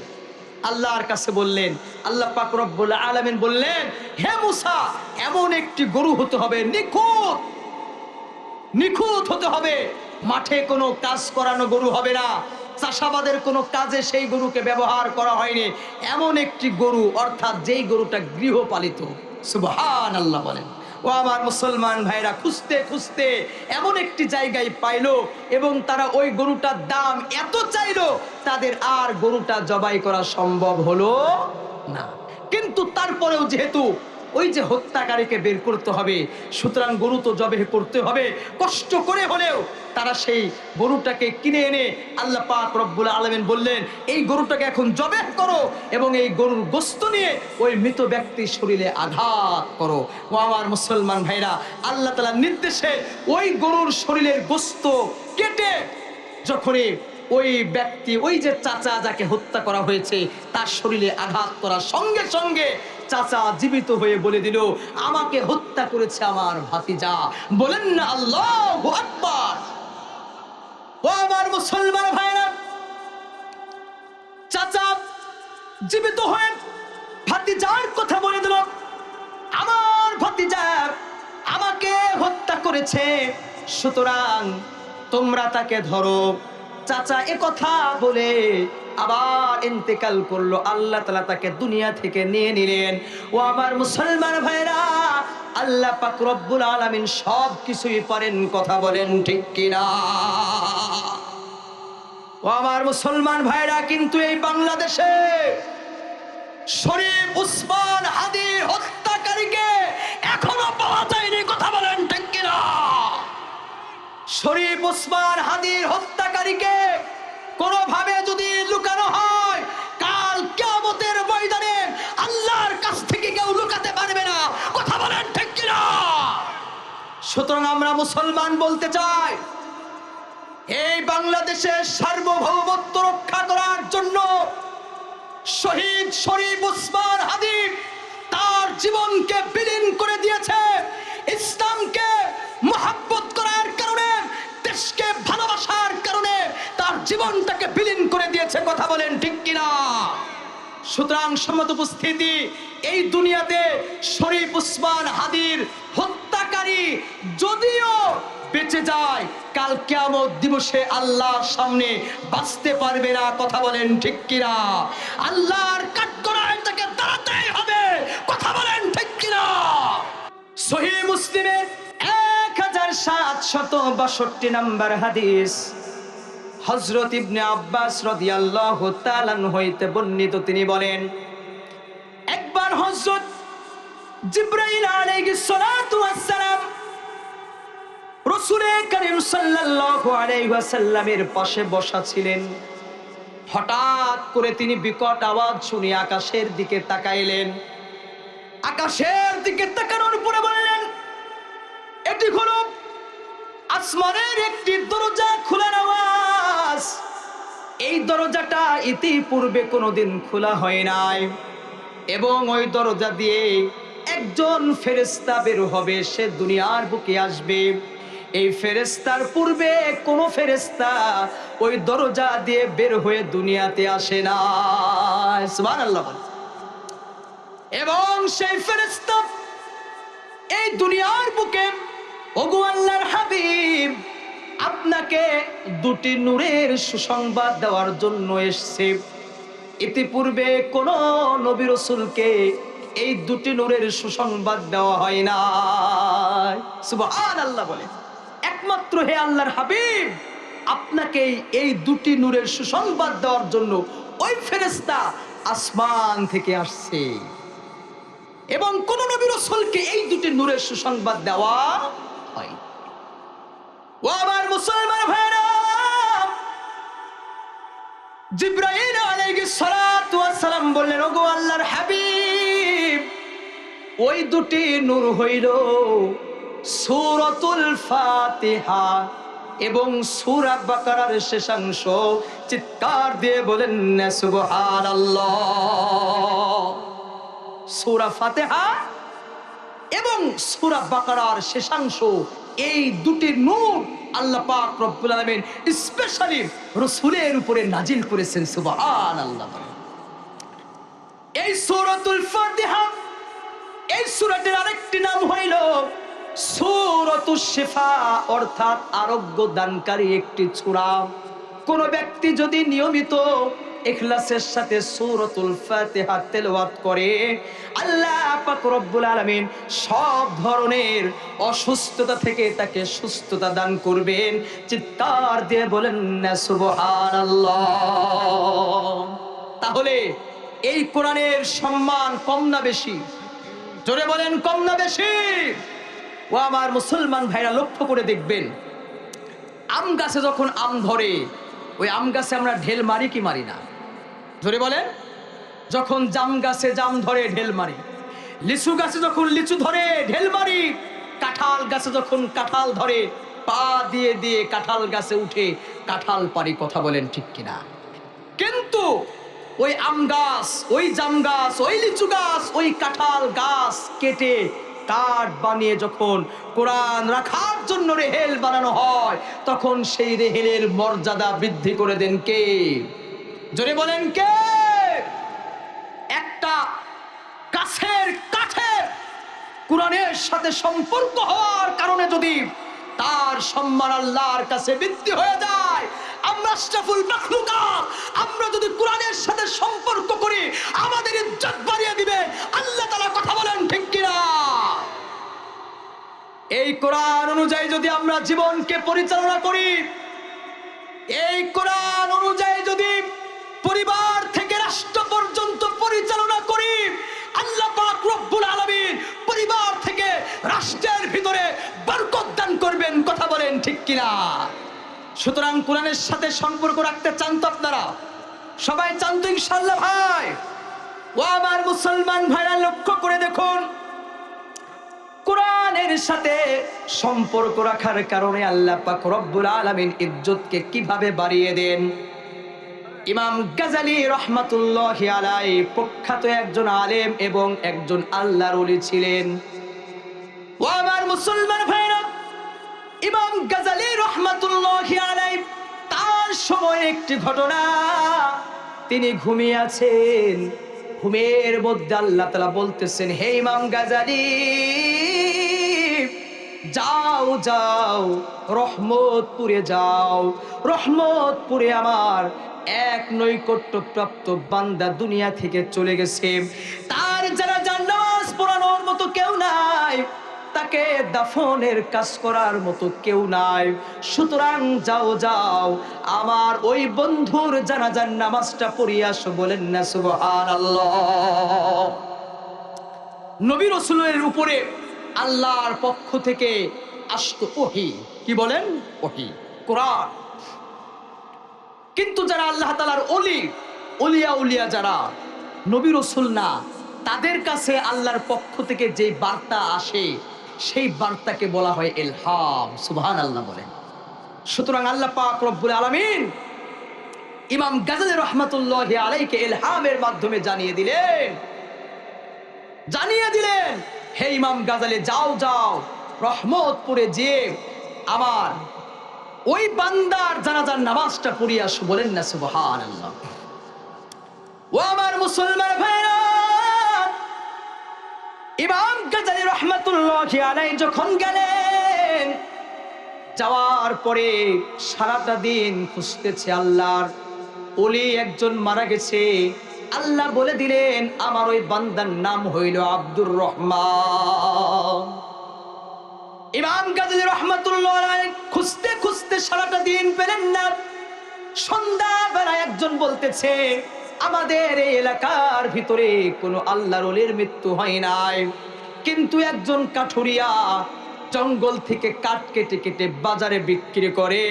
আল্লাহর কাছে বললেন, আল্লাহ পাক রব্বুল আলামিন বললেন, হে মুসা, এমন একটি গরু হতে হবে নিখুঁত, নিখুঁত হতে হবে। মাঠে কোনো কাজ করানো গরু হবে না, চাষাবাদের কোনো কাজে সেই গরুকে ব্যবহার করা হয়নি। এমন একটি গরু, অর্থাৎ যেই গরুটা গৃহপালিত। সুবহানাল্লাহ বলেন। ও আমার মুসলমান ভাইরা, খুঁজতে খুঁজতে এমন একটি জায়গায় পাইলো এবং তারা ওই গরুটার দাম এত চাইলো, তাদের আর গরুটা জবাই করা সম্ভব হলো না। কিন্তু তারপরেও যেহেতু ওই যে হত্যাকারীকে বের করতে হবে, সুতরাং গরু তো জবাই করতে হবে। কষ্ট করে হলেও তারা সেই গরুটাকে কিনে এনে আল্লাহ পাক রব্বুল আলামিন বললেন, এই গরুটাকে এখন জবাই করো এবং এই গরুর গোশত নিয়ে ওই মৃত ব্যক্তির শরীরে আঘাত করো। ও আমার মুসলমান ভাইরা, আল্লাহ তাআলার নির্দেশে ওই গরুর শরীরের গোশত কেটে যখনই ওই ব্যক্তি, ওই যে চাচা যাকে হত্যা করা হয়েছে, তার শরীরে আঘাত করার সঙ্গে সঙ্গে চাচা জীবিত হয়ে বলে দিল, আমাকে হত্যা করেছে আমার ভাতিজা। বলেন না আল্লাহু আকবার। ও আমার মুসলমান ভাইরা, চাচা জীবিত হয়ে ভাতিজার কথা বলে দিল, আমার ভাতিজা আমাকে হত্যা করেছে, সুতরাং তোমরা তাকে ধরো। চাচা এ কথা বলে আবার ইন্তেকাল করলো, আল্লাহ তাআলা তাকে দুনিয়া থেকে নিয়ে নিলেন। ও আমার মুসলমান ভাইরা, আল্লাহ পাক রব্বুল আলামিন সব কিছুই পারেন, কথা বলেন ঠিক কিনা? ও আমার মুসলমান ভাইরা, কিন্তু এই বাংলাদেশে শরীফ উসমান হাদী হত্যাকারীকে এখনো পাওয়া যায়নি, কথা বলেন ঠিক কিনা? শরীফ উসমান হাদীর হত্যাকারীকে কোনোভাবে যদি লুকানো হয়, কাল কিয়ামতের ময়দানে আল্লাহর কাছ থেকে কেউ লুকাতে পারবে না, কথা বলেন ঠিক কিনা? সুতরাং আমরা মুসলমান বলতে চাই, এই বাংলাদেশের সার্বভৌমত্ব রক্ষা করার জন্য শহীদ শরীফ উসমান হাদী তার জীবনকে বিলীন করে দিয়েছে। ইসলামকে মহব্বত করার কারণে, দেশকে ভালোবাসার কারণে তার জীবনটাকে বিলীন করে দিয়েছে, কথা বলেন ঠিক কিনা? সুতরাং সম্মত উপস্থিতি, এই দুনিয়াতে শরীফ উসমান হাদীর হত্যাকারী যদিও বেঁচে যায়, কাল কিয়ামত দিবসে আল্লাহর সামনে বাঁচতে পারবে না, কথা বলেন ঠিক কিনা? আল্লাহর কাঠগড়ায় তাকে দাঁড়াতেই হবে, কথা বলেন ঠিক কিনা? সহিহ মুসলিমের 1762 নম্বর হাদিস, হযরত ইবনে আব্বাস রাদিয়াল্লাহু তাআলা হইতে বর্ণিত, তিনি বলেন, একবার হযরত জিবরাইল আলাইহিস সালাতু ওয়াস সালাম রাসূল করিম সাল্লাল্লাহু আলাইহি ওয়াসাল্লামের পাশে বসা ছিলেন। হঠাৎ করে তিনি বিকট আওয়াজ শুনে আকাশের দিকে তাকাইলেন। আকাশের দিকে তাকানোর পরে বললেন, এটি হলো আসমানের একটি দরজা খোলার আওয়াজ। এই দরজাটা ইতিপূর্বে কোনোদিন খোলা হয় নাই এবং ওই দরজা দিয়ে একজন ফেরেশতা বের হবে, সে দুনিয়ার বুকে আসবে। এই ফেরেশতার পূর্বে কোন ফেরেশতা ওই দরজা দিয়ে বের হয়ে দুনিয়াতে আসে না, সুবহানাল্লাহ। এবং সেই ফেরেশতা এই দুনিয়ার বুকে, ওগো আল্লাহর হাবিব, আপনাকে দুটি নূরের সুসংবাদ দেওয়ার জন্য এসেছে। ইতিপূর্বে কোন নবী রাসূলকে এই দুটি নূরের সুসংবাদ দেওয়া হয় না, সুবহানাল্লাহ বলে। একমাত্র হে আল্লাহর হাবিব, আপনাকে এই দুটি নূরের সুসংবাদ দেওয়ার জন্য ওই ফেরেশতা আসমান থেকে আসছে এবং কোন নবী রাসূলকে এই দুটি নূরের সুসংবাদ দেওয়া হয়। ও আমার মুসলমান ভাইরা, জিবরাইল আলাইহিস সালাতু ওয়াস সালাম বললেন, ওগো আল্লাহর হাবিব, ওই দুটি নূর হইল সূরাতুল ফাতিহা এবং সূরা বাকারার শেষাংশ। চিৎকার দিয়ে বলেন না সুবহানাল্লাহ। সূরা ফাতিহা এবং সূরা বাকারার শেষাংশ, এই দুটি নূর আল্লাহ পাক রব্বুল আলামিন স্পেশালি রাসূলের উপরে নাজিল করেছেন। সুবহানাল্লাহ। এই সূরাতুল ফাতিহা, এই সূরাটির আরেকটি নাম হইল সূরাতুশ শিফা, অর্থাৎ আরোগ্য দানকারী একটি সূরা। কোন ব্যক্তি যদি নিয়মিত ইখলাসের সাথে সূরাতুল ফাতিহা তেলাওয়াত করে, আল্লাহ পাক রব্বুল আলামিন সব ধরনের অসুস্থতা থেকে তাকে সুস্থতা দান করবেন। চিৎকার দিয়ে বলেন না সুবহানাল্লাহ। তাহলে এই কোরআনের সম্মান কম না বেশি? জোরে বলেন, কম না বেশি? ও আমার মুসলমান ভাইরা, লক্ষ্য করে দেখবেন, আম গাছে যখন আম ধরে, ওই আম গাছে আমরা ঢেল মারি কি মারি না? জোরে বলেন। যখন জাম গাছে জাম ধরে ঢেল মারি, লিচু গাছে যখন লিচু ধরে ঢেল মারি, কাঁঠাল গাছে যখন কাঁঠাল ধরে পা দিয়ে দিয়ে কাঁঠাল গাছে উঠে কাঁঠাল পারি। কথা বলেন ঠিক কিনা? কিন্তু ওই আম গাছ, ওই জাম গাছ, ওই লিচু গাছ, ওই কাঁঠাল গাছ কেটে কাঠ বানিয়ে যখন কোরআন রাখার জন্য রেহেল বানানো হয়, তখন সেই রেহেলের মর্যাদা বৃদ্ধি করে দেন কে? জোরে বলেন কে? একটা গাছের কাঠের কোরআনের সাথে সম্পর্ক হওয়ার কারণে যদি তার সম্মান আল্লাহর কাছে বৃদ্ধি হয়ে যায়, আমরা আশরাফুল মাখলুকাত, আমরা যদি কোরআনের সাথে সম্পর্ক করি, আমাদের ইজ্জত বাড়িয়ে দিবে আল্লাহ তাআলা। কথা বলেন ঠিক কিনা? এই কোরআন অনুযায়ী যদি আমরা জীবনকে পরিচালনা করি, এই কোরআন অনুযায়ী যদি পরিবার থেকে রাষ্ট্র পর্যন্ত পরিচালনা করি, আল্লাহ পাক রব্বুল আলামিন পরিবার থেকে রাষ্ট্রের ভিতরে বরকত দান করবেন। কথা বলেন ঠিক কিনা? সুতরাং কোরআনের সাথে সম্পর্ক রাখতে চান তো আপনারা? সবাই চান তো ইনশাআল্লাহ? ভাই ও আমার মুসলমান ভাইরা, লক্ষ্য করে দেখুন, কোরআনের সাথে সম্পর্ক রাখার কারণে আল্লাহ পাক রব্বুল আলামিন ইজ্জতকে কিভাবে বাড়িয়ে দেন। ইমাম গাজালি রহমাতুল্লাহি আলাইহি প্রখ্যাত একজন আলেম এবং একজন আল্লাহর ওলি ছিলেন। ও আমার মুসলমান ভাইরা, ইমাম গাজালি রহমাতুল্লাহি আলাইহি তার সময় একটি ঘটনা, তিনি ঘুমিয়ে আছেন, ঘুমের মধ্যে আল্লাহ তাআলা বলতেছেন, হে ইমাম গাজালি, যাও যাও রহমতপুরে যাও, রহমতপুরে আমার এক নৈকট্যপ্রাপ্ত বান্দা দুনিয়া থেকে চলে গেছে, তার যারা জানাজ পড়ানোর মতো কেউ নাই, তাকে দাফনের কাজ করার মতো কেউ নাই। সুতরাং যাও যাও আমার ওই বন্ধুর জানাজার নামাজটা পড়িয়ে আসো। বলেন না সুবহানাল্লাহ। নবী রাসূলের উপরে আল্লাহর পক্ষ থেকে আসতো ওহী। কি বলেন? ওহী, কোরআন। কিন্তু যারা আল্লাহ তাআলার ওলি, ওলিয়া উলিয়া যারা নবী রাসূল না, তাদের কাছে আল্লাহর পক্ষ থেকে যে বার্তা আসে, সেই বার্তাকে বলা হয় ইলহাম। সুবহানাল্লাহ বলেন। সুতরাং আল্লাহ পাক রব্বুল আলামিন ইমাম গাজালি রহমাতুল্লাহি আলাইহিকে ইলহামের মাধ্যমে জানিয়ে দিলেন, হে ইমাম গাজালি, যাও যাও রহমতপুরে যেয়ে আমার ওই বান্দার জানাজার নামাজটা পড়িয়ে আসো। বলেন না সুবহানাল্লাহ। ও আমার মুসলমান ভাইরা, ইমাম গাজালি রহমাতুল্লাহি আলাইহি যখন গেলেন, যাওয়ার পরে সারাটা দিন খুঁজতেছে আল্লাহর ওলি একজন মারা গেছে। আল্লাহ বলে দিলেন, আমার ওই বান্দার নাম হইল আব্দুর রহমান। ইমাম গাজালি রহমাতুল্লাহ আলাইহি খুঁজতে খুঁজতে সারাটা দিন পেলেন না। সন্ধ্যাবেলা একজন বলতেছে, আমাদের এই এলাকার ভিতরে কোনো আল্লাহর ওলির মৃত্যু হয় নাই, কিন্তু একজন কাঠুরিয়া জঙ্গল থেকে কাঠ কেটে কেটে বাজারে বিক্রি করে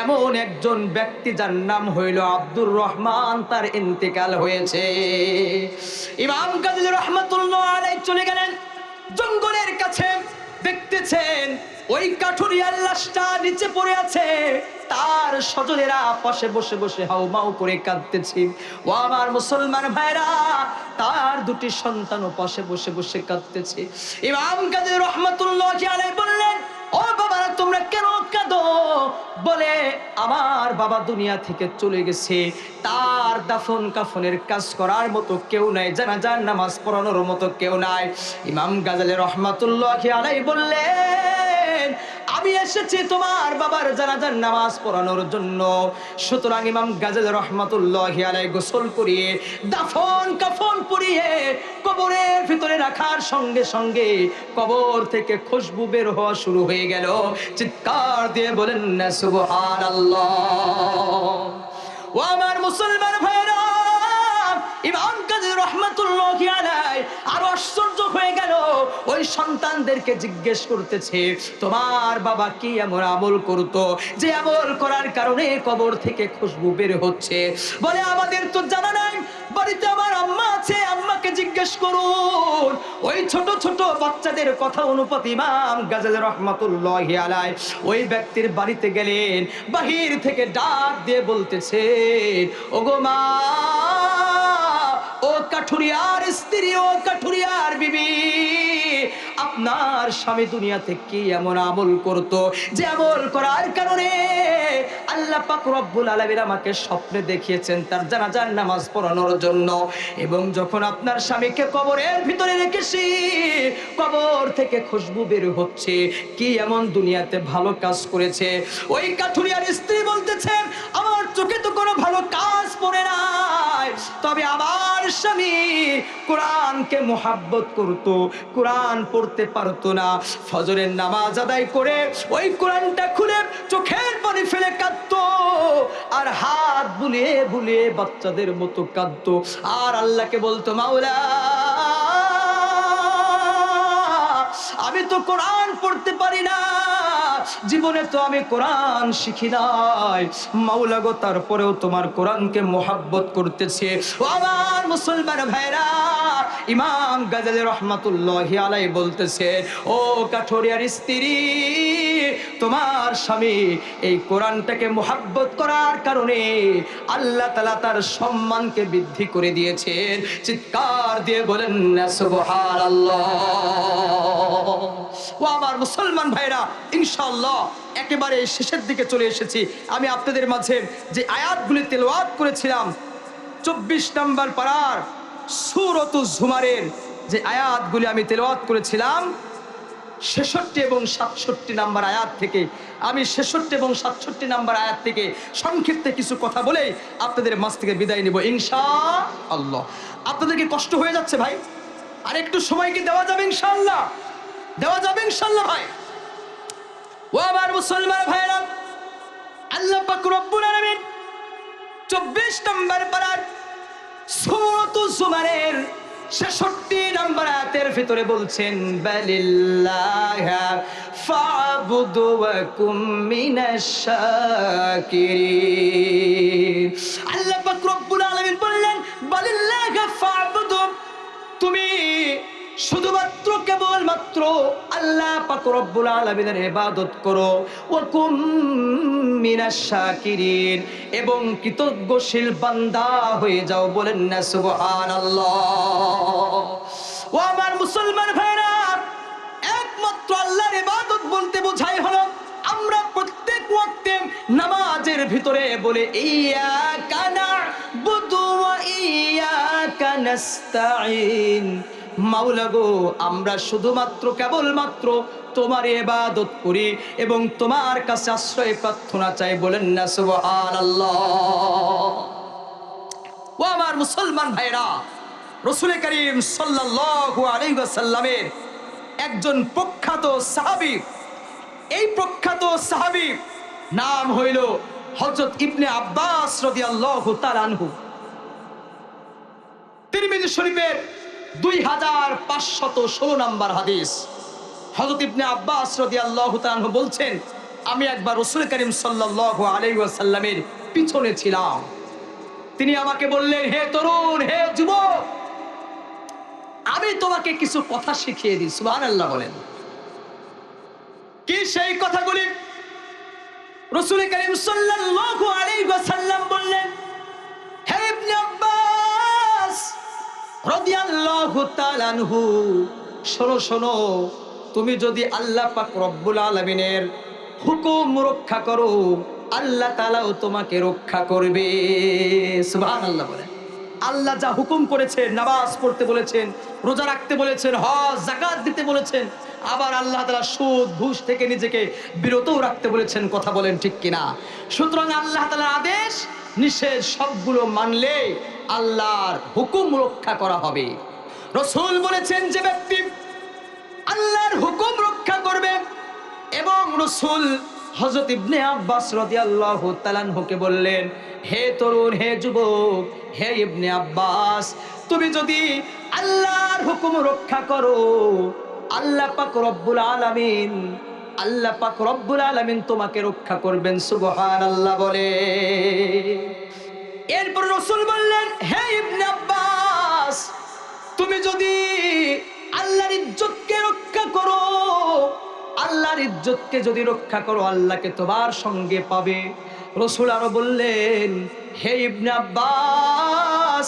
এমন একজন ব্যক্তি যার নাম হইল আব্দুর রহমান, তার ইন্তেকাল হয়েছে। ইমাম গাজী রহমাতুল্লাহ আলাইহি চলে গেলেন জঙ্গলের কাছে, দেখতেছেন ওই কাঠুরিয়ার লাশটা নিচে পড়ে আছে, তার স্বজনেরা পাশে বসে বসে হাউমাউ করে কাঁদতেছে। ও আমার মুসলমান ভাইরা, তার দুটি সন্তানও পাশে বসে বসে কাঁদতেছে। ইমাম গাজী রহমাতুল্লাহি আলাইহি বললেন, ও বাবারা তোমরা কেন কাঁদো? বলে আমার বাবা দুনিয়া থেকে চলে গেছে, তার দাফন কাফনের কাজ করার মতো কেউ নাই, জানাজার নামাজ পড়ানোর মতো কেউ নাই। ইমাম গাজী রহমাতুল্লাহি আলাইহি বললেন, আমি এসেছি তোমার বাবার জানাজার নামাজ পড়ানোর জন্য। সুতরাং ইমাম গাজী রহমাতুল্লাহি আলাইহি গোসল করিয়ে দাফন কাফন পরিয়ে কবরের ভিতরে রাখার সঙ্গে সঙ্গে কবর থেকে খুশবু বের হওয়া শুরু হয়ে গেল। চিৎকার দিয়ে বলেন না সুবহানাল্লাহ। ও আমার মুসলমান ভাইরা, ইমাম গাজী রহমাতুল্লাহি আলাইহি আরো আশ্চর্য হয়ে গেল। ওই সন্তানদেরকে জিজ্ঞেস করতেছে, তোমার বাবা কি এমন আমল করতো যে আমল করার কারণে কবর থেকে খুশবু বের হচ্ছে? বলে আমাদের তো জানা নাই, বাড়িতে আমার আম্মা আছে, আম্মাকে জিজ্ঞেস করুন। ওই ছোট ছোট বাচ্চাদের কথা অনুপাতে ইমাম গাজী রহমাতুল্লাহি আলাইহি ওই ব্যক্তির বাড়িতে গেলেন, বাহির থেকে ডাক দিয়ে বলতেছে, ওগো মা, ও কাঠুরিয়ার স্ত্রী, ও কাঠুরিয়ার বিবি, আপনার স্বামী দুনিয়াতে কি এমন আমল করতো যে আমল করার কারণে আল্লাহ পাক রব্বুল আলামিন আমাকে স্বপ্নে দেখিয়েছেন তার জানাজার নামাজ পড়ানোর জন্য, এবং যখন আপনার স্বামীকে কবরের ভিতরে রেখেছি কবর থেকে খুশবু বের হচ্ছে, কি এমন দুনিয়াতে ভালো কাজ করেছে? ওই কাঠুরিয়ার স্ত্রী বলতেছেন, আমার চোখে তো কোনো ভালো কাজ পড়ে নাই, তবে আমার স্বামী কোরআনকে মোহাব্বত করত, কোরআন পড়তে পারতো না, ফজরের নামাজ আদায় করে ওই কোরআনটা খুলে চোখের পানি ফেলে কাঁদতো, আর হাত বুলিয়ে বুলিয়ে বাচ্চাদের মতো কাঁদতো, আর আল্লাহকে বলতো, মাওলা আমি তো কোরআন পড়তে পারি না, জীবনে তো আমি কোরআন শিখি নাই, মাওলা গো তারপরেও তোমার কোরআনকে মোহাব্বত করতেছে। ও আমার মুসলমান ভাইরা, ইমাম গাজী রহমাতুল্লাহি আলাইহি বলতেছে, ও কাঠুরিয়ার স্ত্রী, তোমার স্বামী এই কোরআনটাকে মোহাব্বত করার কারণে আল্লাহ তাআলা তার সম্মানকে বৃদ্ধি করে দিয়েছেন। চিৎকার দিয়ে বলেন না সুবহানাল্লাহ। ও আমার মুসলমান ভাইরা, ইনশাআল্লাহ একেবারে শেষের দিকে চলে এসেছি। আমি আপনাদের মাঝে যে আয়াতগুলি তেলাওয়াত করেছিলাম 24 নম্বর পারার সূরাতুজ জুমারের যে আয়াতগুলি আমি তেলাওয়াত করেছিলাম 66 এবং 67 নম্বর আয়াত থেকে, আমি 66 এবং 67 নম্বর আয়াত থেকে সংক্ষিপ্ত কিছু কথা বলে আপনাদের মাঝ থেকে বিদায় নিব ইনশাআল্লাহ। আপনাদের কি কষ্ট হয়ে যাচ্ছে ভাই? আর একটু সময় কি দেওয়া যাবে ইনশাআল্লাহ? দেওয়া যাবে ইনশাআল্লাহ ভাই? ও আমার মুসলমান ভাইরা, আল্লাহ পাক রব্বুল আলামিন 24 নম্বর পারার সূরাতুজ জুমারের 66 নম্বর আয়াতের ভিতরে বলছেন, বালিল্লাহি ফাবুদু ওয়া কুম মিনাশ শাকিরিন। আল্লাহ পাক রব্বুল আলামিন বললেন, বালিল্লাহি ফাবুদু, তুমি শুধুমাত্র কেবলমাত্র আল্লাহ পাক রব্বুল আলামিনের ইবাদত করো, ওয়া কুম মিনাশ শাকিরিন, এবং কৃতজ্ঞশীল বান্দা হয়ে যাও। বলেন না সুবহানাল্লাহ। ও আমার মুসলমান ভাইরা, একমাত্র আল্লাহর ইবাদত বলতে বোঝাই হলো আমরা প্রত্যেক ওয়াক্তে নামাজের ভিতরে বলে ইয়াকা না'বুদু ওয়া ইয়াকা নাস্তাঈন, মাওলা গো আমরা শুধুমাত্র কেবলমাত্র তোমার ইবাদত করি এবং তোমার কাছে আশ্রয় প্রার্থনা চাই। বলেন না সুবহানাল্লাহ। ও আমার মুসলমান ভাইরা, রাসূল করিম সাল্লাল্লাহু আলাইহি ওয়াসাল্লামের একজন প্রখ্যাত সাহাবী, এই প্রখ্যাত সাহাবী নাম হইল হযরত ইবনে আব্বাস রাদিয়াল্লাহু তাআলা আনহু। তিরমিজি শরীফের 2516 নম্বর হাদিস। হযরত ইবনে আব্বাস রাদিয়াল্লাহু তাআলা আনহু বলছেন, আমি একবার রাসূল করিম সাল্লাল্লাহু আলাইহি ওয়াসাল্লামের পিছনে ছিলাম। তিনি আমাকে বললেন, হে তরুণ, হে যুবক, আমি তোমাকে কিছু কথা শিখিয়ে দিই। সুবহানাল্লাহ বলেন। কি সেই কথাগুলি? রাসূল করিম সাল্লাল্লাহু আলাইহি ওয়াসাল্লাম বললেন, হে ইবনে আব্বাস রাদিয়াল্লাহু তাআলা আনহু, শোনো শোনো, তুমি যদি আল্লাহ পাক রব্বুল আলামিনের হুকুম রক্ষা করো, আল্লাহ তাআলাও তোমাকে রক্ষা করবে। সুবহানাল্লাহ বলেন। আল্লাহ যা হুকুম করেছেন, নামাজ পড়তে বলেছেন, রোজা রাখতে বলেছেন, হজ যাকাত দিতে বলেছেন, আবার আল্লাহ তাআলা সুদ ঘুষ থেকে নিজেকে বিরতও রাখতে বলেছেন। কথা বলেন ঠিক কিনা? সুতরাং আল্লাহ তাআলার আদেশ নিষেধ সবগুলো মানলে আল্লাহর হুকুম রক্ষা করা হবে। রাসূল বলেছেন, যে ব্যক্তি আল্লাহর হুকুম রক্ষা করবে, এবং রাসূল হযরত ইবনে আব্বাস রাদিয়াল্লাহু তাআলা আনহুকে বললেন, হে তরুণ, হে যুবক, হে ইবনে আব্বাস, তুমি যদি আল্লাহর হুকুম রক্ষা করো, আল্লাহ পাক রব্বুল আলামিন তোমাকে রক্ষা করবেন। সুবহানাল্লাহ বলে। এরপর রাসূল বললেন, হে ইবনে আব্বাস, তুমি যদি আল্লাহর ইজ্জতকে রক্ষা করো, আল্লাহর ইজ্জতকে যদি রক্ষা করো, আল্লাহকে তোমার সঙ্গে পাবে। রাসূল আরো বললেন, হে ইবনে আব্বাস,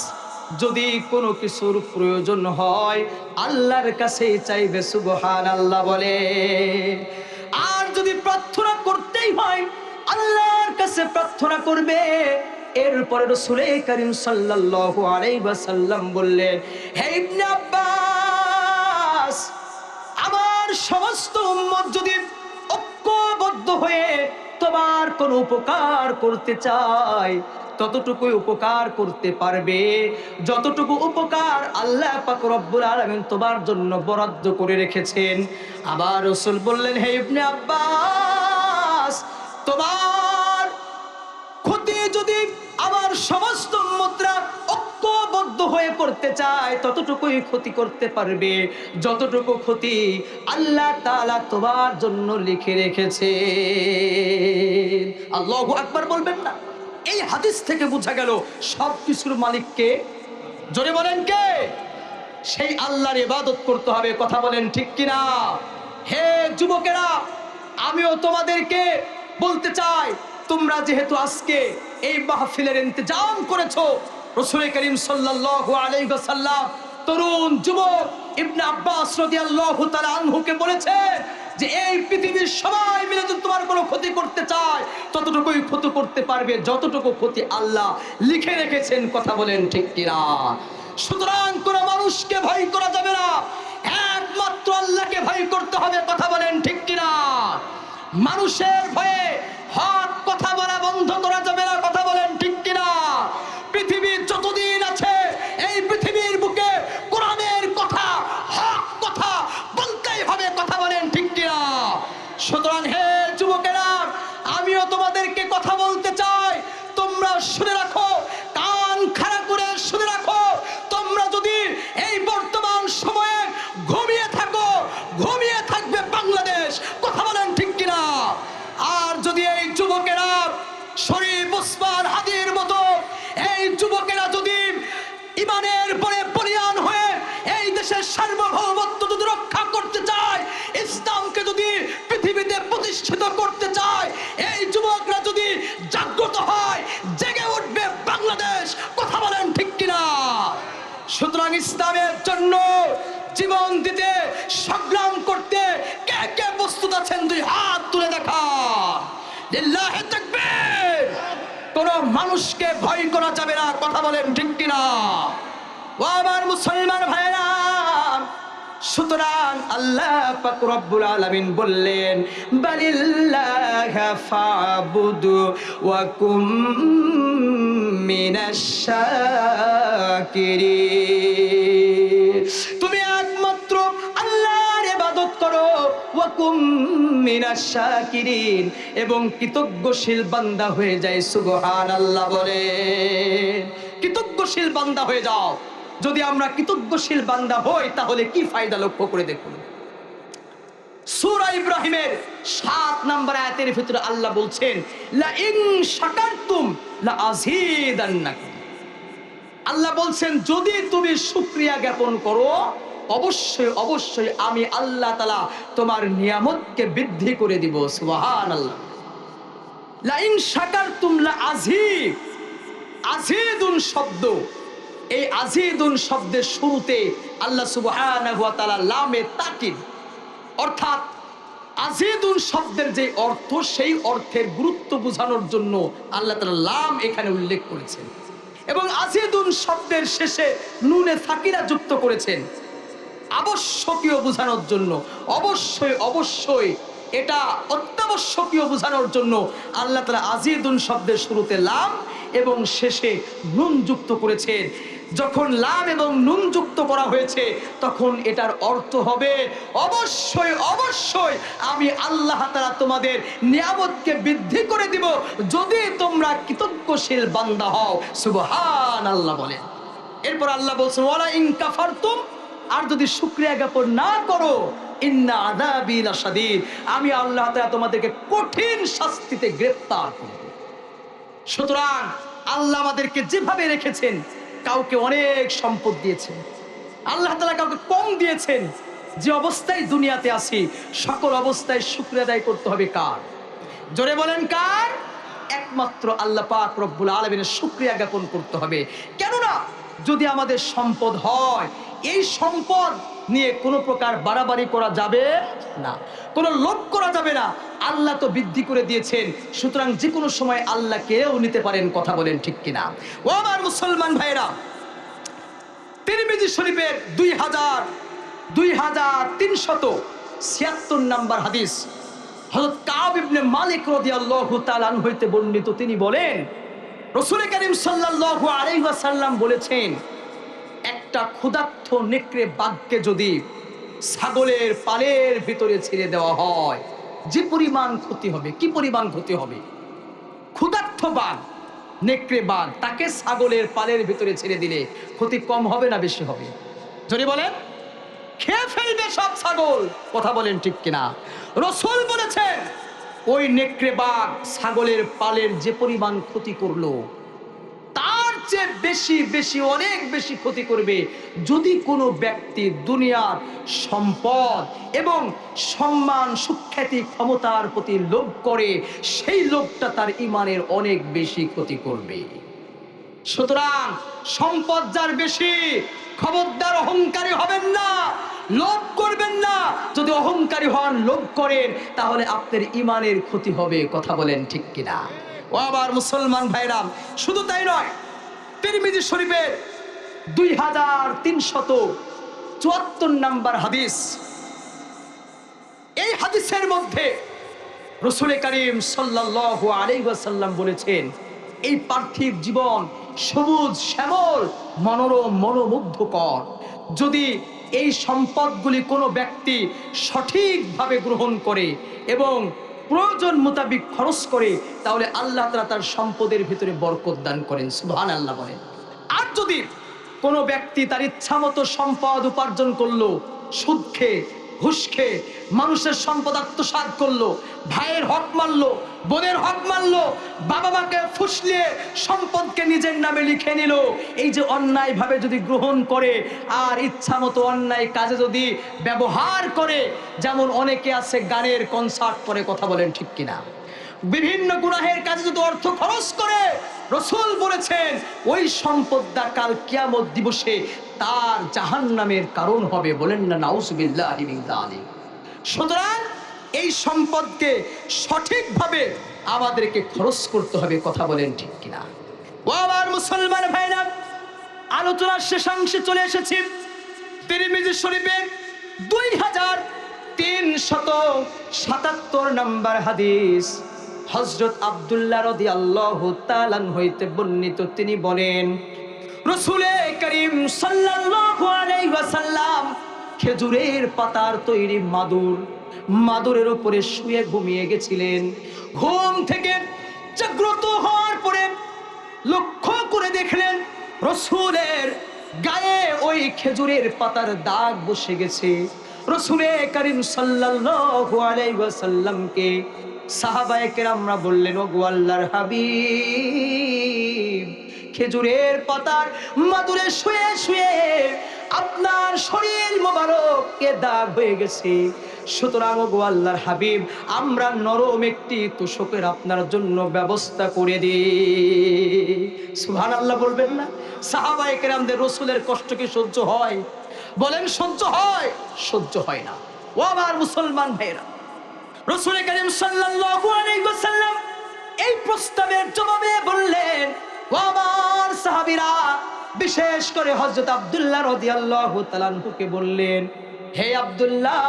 যদি কোনো কিছুর প্রয়োজন হয় আল্লাহর কাছেই চাইবে। সুবহানাল্লাহ বলে। আর যদি প্রার্থনা করতেই হয় আল্লাহর কাছে প্রার্থনা করবে। এরপরে রাসূল করিম সাল্লাল্লাহু আলাইহি ওয়াসাল্লাম বললেন, হে ইবনে আব্বাস, আমার সমস্ত উম্মত যদি ঐক্যবদ্ধ হয়ে তোমার কোনো উপকার করতে চায়, ততটুকুই উপকার করতে পারবে যতটুকু উপকার আল্লাহ পাক রব্বুল আলামিন তোমার জন্য বরাদ্দ করে রেখেছেন। আবার রাসূল বললেন, হে ইবনে আব্বাস, তোমার ক্ষতি যদি আমার সমস্ত উম্মতরা ঐক্যবদ্ধ হয়ে করতে চায়, ততটুকুই ক্ষতি করতে পারবে যতটুকু ক্ষতি আল্লাহ তাআলা তোমার জন্য লিখে রেখেছে। আল্লাহু আকবার বলবেন না? এই হাদিস থেকে বোঝা গেল সব কিছুর মালিক কে? জোরে বলেন কে? সেই আল্লাহর ইবাদত করতে হবে। কথা বলেন ঠিক কিনা? হে যুবকেরা, আমিও তোমাদেরকে বলতে চাই, তোমরা যেহেতু আজকে এই মাহফিলের ইন্তজাম করেছো, রাসূল করিম সাল্লাল্লাহু আলাইহি ওয়াসাল্লাম তরুণ যুবক ইবনে আব্বাস রাদিয়াল্লাহু তাআলা আনহুকে বলেছে যে এই পৃথিবীর সবাই মিলে যদি তোমার কোনো ক্ষতি করতে চায়, ততটুকুই ক্ষতি করতে পারবে যতটুকু ক্ষতি আল্লাহ লিখে রেখেছেন। কথা বলেন ঠিক কিনা? সুতরাং কোনো মানুষকে ভয় করা যাবে না, একমাত্র আল্লাহকে ভয় করতে হবে। কথা বলেন ঠিক কিনা? মানুষের ভয়ে হক কথা বলা বন্ধ করা যাবে না। কথা বলেন ঠিক কিনা? পৃথিবীর যতদিন আছে এই পৃথিবীর বুকে কোরআনের কথা, হক কথা বলতেই হবে। কথা বলেন ঠিক কিনা? সুতরাং হে যুবকেরা, আমিও তোমাদেরকে কথা বলতে চাই, তোমরা শুনে রাখো, কান খাড়া করে শুনে রাখো। তোমরা যদি এই বর্তমান সময়ে ঘুমিয়ে থাকো, ঘুমিয়ে থাকবে বাংলাদেশ। কথা বলেন ঠিক কিনা? আর যদি এই যুবকেরা শরীফ ওসমান হাদির মতো এই যুবকেরা যদি ইমানের পরে বলিয়ান হয়ে এই দেশের সার্বভৌমত্ব যদি রক্ষা করতে চায়, ইসলামকে যদি পৃথিবীতে প্রতিষ্ঠিত করতে চায়, এই যুবকরা যদি জাগ্রত হয়, জেগে উঠবে বাংলাদেশ। কথা বলেন ঠিক কিনা? সুতরাং ইসলামের জন্য জীবন দিতে, সংগ্রাম করতে কে কে প্রস্তুত আছেন? দুই হাত তুলে দেখা। লিল্লাহি তাকবীর। কোন মানুষকে ভয় করা যাবে না। কথা বলেন ঠিক কিনা? ও আমার মুসলমান ভাইরা, সুতরাং আল্লাহ পাক রব্বুল আলামিন বললেন, বালিল্লাহি ফাবুদু ওয়া কুম মিনাশ শাকিরিন। তুমি একমাত্র আল্লাহর ইবাদত করো, ওয়া কুম মিনাশ শাকিরিন, এবং কৃতজ্ঞশীল বান্দা হয়ে যায়। সুবহানাল্লাহ বলে। কৃতজ্ঞশীল বান্দা হয়ে যাও। যদি আমরা কৃতজ্ঞশীল বান্দা হই তাহলে কি ফায়দা লক্ষ্য করে দেখুন। সূরা ইব্রাহিমের 7 নম্বর আয়াতের ভিতরে আল্লাহ বলছেন, লা ইন শাকারতুম লা আযীদান্নাকুম। আল্লাহ বলছেন যদি তুমি শুকরিয়া জ্ঞাপন করো অবশ্যই অবশ্যই আমি আল্লাহ তাআলা তোমার নিয়ামতকে বৃদ্ধি করে দিব। সুবহানাল্লাহ। লা ইন শাকারতুম লা আযীদ, আযীদুন শব্দ, এই আযীদুন শব্দের শুরুতে আল্লাহ সুবহানাহু ওয়া তাআলা লামে তাকিদ অর্থাৎ আযীদুন শব্দের যে অর্থ সেই অর্থের গুরুত্ব বোঝানোর জন্য আল্লাহ তাআলা লাম এখানে উল্লেখ করেছেন এবং আযীদুন শব্দের শেষে নুনে সাকিরা যুক্ত করেছেন আবশ্যকীয় বোঝানোর জন্য। অবশ্যই অবশ্যই এটা অত্যাবশ্যকীয় বোঝানোর জন্য আল্লাহ তাআলা আযীদুন শব্দের শুরুতে লাম এবং শেষে নুন যুক্ত করেছেন। যখন লাম এবং নুন যুক্ত করা হয়েছে তখন এটার অর্থ হবে অবশ্যই অবশ্যই আমি আল্লাহ তাআলা তোমাদের নিয়ামতকে বৃদ্ধি করে দিব যদি তোমরা কৃতজ্ঞশীল বান্দা হও। সুবহানাল্লাহ বলেন। এরপর আল্লাহ বলছেন, ওয়ালা ইন কাফারতুম, আর যদি শুকরিয়া জ্ঞাপন না করো, ইন্না আযাবি লাশাদীদ, আমি আল্লাহ তাআলা তোমাদেরকে কঠিন শাস্তিতে গ্রেফতার করব। সুতরাং আল্লাহ আমাদেরকে যেভাবে রেখেছেন, কাউকে অনেক সম্পদ দিয়েছেন, আল্লাহ তাআলা কাউকে কম দিয়েছেন, যে অবস্থায় দুনিয়াতে আছি সকল অবস্থায় শুকরিয়া আদায় করতে হবে কার? জোরে বলেন কার? একমাত্র আল্লাহ পাক রব্বুল আলামিনের শুকরিয়া জ্ঞাপন করতে হবে। কেননা যদি আমাদের সম্পদ হয়, এই সম্পদ নিয়ে কোনো প্রকার বাড়াবাড়ি করা যাবে না, কোনো লোভ করা যাবে না। আল্লাহ তো বৃদ্ধি করে দিয়েছেন, সুতরাং যে কোনো সময় আল্লাহ কেউ নিতে পারেন। কথা বলেন ঠিক কিনা? ও আমার মুসলমান ভাইরা, তিরমিজি শরীফের 2376 নম্বর হাদিস হযরত কাব ইবনে মালিক রাদিয়াল্লাহু তাআলা আনহু হইতে বর্ণিত। তিনি বলেন, রাসূল করিম সাল্লাল্লাহু আলাইহি ওয়াসাল্লাম বলেছেন, একটা ক্ষুধার্ত নেকড়ে বাঘকে যদি ছাগলের পালের ভিতরে ছেড়ে দেওয়া হয় যে পরিমাণ ক্ষতি হবে, কি পরিমাণ ক্ষতি হবে? ক্ষুধার্ত বাঘ, নেকড়ে বাঘ, তাকে ছাগলের পালের ভিতরে ছেড়ে দিলে ক্ষতি কম হবে না বেশি হবে? যদি বলেন খেয়ে ফেলবে সব ছাগল। কথা বলেন ঠিক কিনা? রাসূল বলেছেন ওই নেকড়ে বাঘ ছাগলের পালের যে পরিমাণ ক্ষতি করলো তার চেয়ে বেশি বেশি অনেক বেশি ক্ষতি করবে যদি কোনো ব্যক্তি দুনিয়ার সম্পদ এবং সম্মান সুখ্যাতি ক্ষমতার প্রতি লোভ করে, সেই লোভটা তার ঈমানের অনেক বেশি ক্ষতি করবে। সুতরাং সম্পদ যার বেশি, খবরদার অহংকারী হবেন না, লোভ করবেন না। যদি অহংকারী হন, লোভ করেন, তাহলে আপনার ঈমানের ক্ষতি হবে। কথা বলেন ঠিক কিনা? ও আবার মুসলমান ভাইরা, শুধু তাই নয়, তিরমিজি শরীফের 2374 নম্বর হাদিস, এই হাদিসের মধ্যে রাসূল করিম সাল্লাল্লাহু আলাইহি ওয়াসাল্লাম বলেছেন, এই পার্থিব জীবন সবুজ শ্যামল মনোরম মনোমুগ্ধকর, যদি এই সম্পদগুলি কোনো ব্যক্তি সঠিকভাবে গ্রহণ করে এবং প্রয়োজন মোতাবিক খরচ করে, তাহলে আল্লাহ তাআলা তার সম্পদের ভিতরে বরকত দান করেন। সুবহানাল্লাহ বলেন। আর যদি কোনো ব্যক্তি তার ইচ্ছা মতো সম্পদ উপার্জন করলো, সুদ খেয়ে ঘুষ খেয়ে মানুষের সম্পদ আত্মসাৎ করলো, ভাইয়ের হক মারলো, বোনের হক মারলো, বাবা মাকে ফুসলিয়ে সম্পদকে নিজের নামে লিখে নিল, এই যে অন্যায় ভাবে যদি গ্রহণ করে আর ইচ্ছা মতো অন্যায় কাজে যদি ব্যবহার করে, যেমন অনেকে আছে গানের কনসার্ট করে, কথা বলেন ঠিক কিনা, বিভিন্ন গুনাহের কাজে যদি অর্থ খরচ করে, রাসূল বলেছেন ওই সম্পদটা কাল কিয়ামত দিবসে তার জাহান্নামের কারণ হবে। বলেন না নাউযুবিল্লাহি মিন যালিক। সুতরাং এই সম্পদকে সঠিকভাবে আমাদেরকে খরচ করতে হবে। কথা বলেন ঠিক কিনা? ও আমার মুসলমান ভাইরা, আলোচনার শেষাংশে চলে এসেছি। তিরমিজি শরীফের 2377 নম্বর হাদিস হযরত আব্দুল্লাহ রাদিয়াল্লাহু তাআলা হইতে বর্ণিত। তিনি বলেন, রাসূল করিম সাল্লাল্লাহু আলাইহি ওয়াসাল্লাম খেজুরের পাতার তৈরি মাদুরের উপরে শুয়ে ঘুমিয়ে গেছিলেন। ঘুম থেকে জাগ্রত হওয়ার পরে লক্ষ্য করে দেখলেন রাসূলের গায়ে ওই খেজুরের পাতার দাগ বসে গেছে। রাসূলে কারীম সাল্লাল্লাহু আলাইহি ওয়াসাল্লামকে সাহাবায়ে কেরামরা বললেন, ওগো আল্লাহর হাবিব, খেজুরের পাতার মাদুরে শুয়ে শুয়ে আপনার শরীর মোবারকে দাগ হয়ে গেছে, সুতরাং ওগো আল্লাহর হাবিব, আমরা নরম একটি তোশকের আপনার জন্য ব্যবস্থা করে দিই। সুবহানাল্লাহ বলবেন না? সাহাবায়ে কেরামদের রাসূলের কষ্ট কি সহ্য হয়? বলেন সহ্য হয়? সহ্য হয় না। ও আমার মুসলমান ভাইরা, রাসূল কারীম সাল্লাল্লাহু আলাইহি ওয়াসাল্লাম এই প্রস্তাবের জবাবে বললেন, ও আমার সাহাবীরা, বিশেষ করে হযরত আব্দুল্লাহ রাদিয়াল্লাহু তাআলা আনহুকে বললেন, হে আব্দুল্লাহ,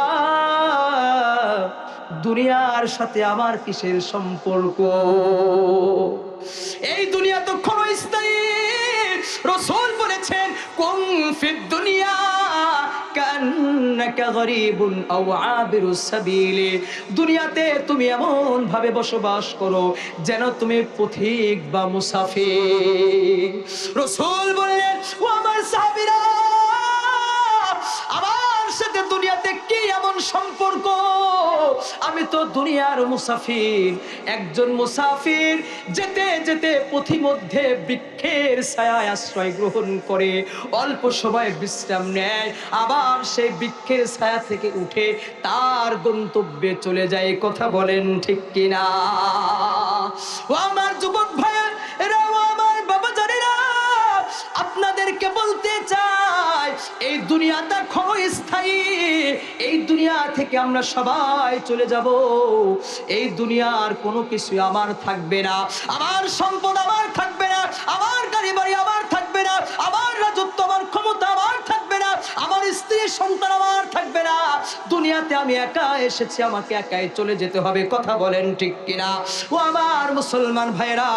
দুনিয়ার সাথে আমার কিসের সম্পর্ক? এই দুনিয়া তো ক্ষণস্থায়ী। রাসূল বলেছেন, কুন ফিদ দুনিয়া কান্নাকা গরীবুন আও আবিরুস সাবিল। দুনিয়াতে তুমি এমন ভাবে বসবাস করো যেন তুমি পথিক বা মুসাফির। রাসূল বললেন, ও আমার সাহাবীরা, আমার সাথে দুনিয়াতে কি এমন সম্পর্ক? আমি তো দুনিয়ার মুসাফির। একজন মুসাফির যেতে যেতে পথিমধ্যে বৃক্ষের ছায়ায় আশ্রয় গ্রহণ করে, অল্প সময় বিশ্রাম নেয়, আবার সেই বৃক্ষের ছায়া থেকে উঠে তার গন্তব্যে চলে যায়। কথা বলেন ঠিক কিনা? ও আমার যুবক ভাইয়েরা, ও আমার বাবা জানেরা, আপনাদেরকে বলতে চাই, এই দুনিয়াটা ক্ষণস্থায়ী। এই দুনিয়া থেকে আমরা সবাই চলে যাব। এই দুনিয়ার কোনো কিছু আমার থাকবে না। আমার সম্পদ আমার থাকবে না, আমার গাড়ি বাড়ি আমার থাকবে না, আমার রাজত্ব, আমার ক্ষমতা আমার থাকবে না, আমার স্ত্রী সন্তান আমার থাকবে না। দুনিয়াতে আমি একা এসেছি, আমাকে একাই চলে যেতে হবে। কথা বলেন ঠিক কিনা? ও আমার মুসলমান ভাইরা,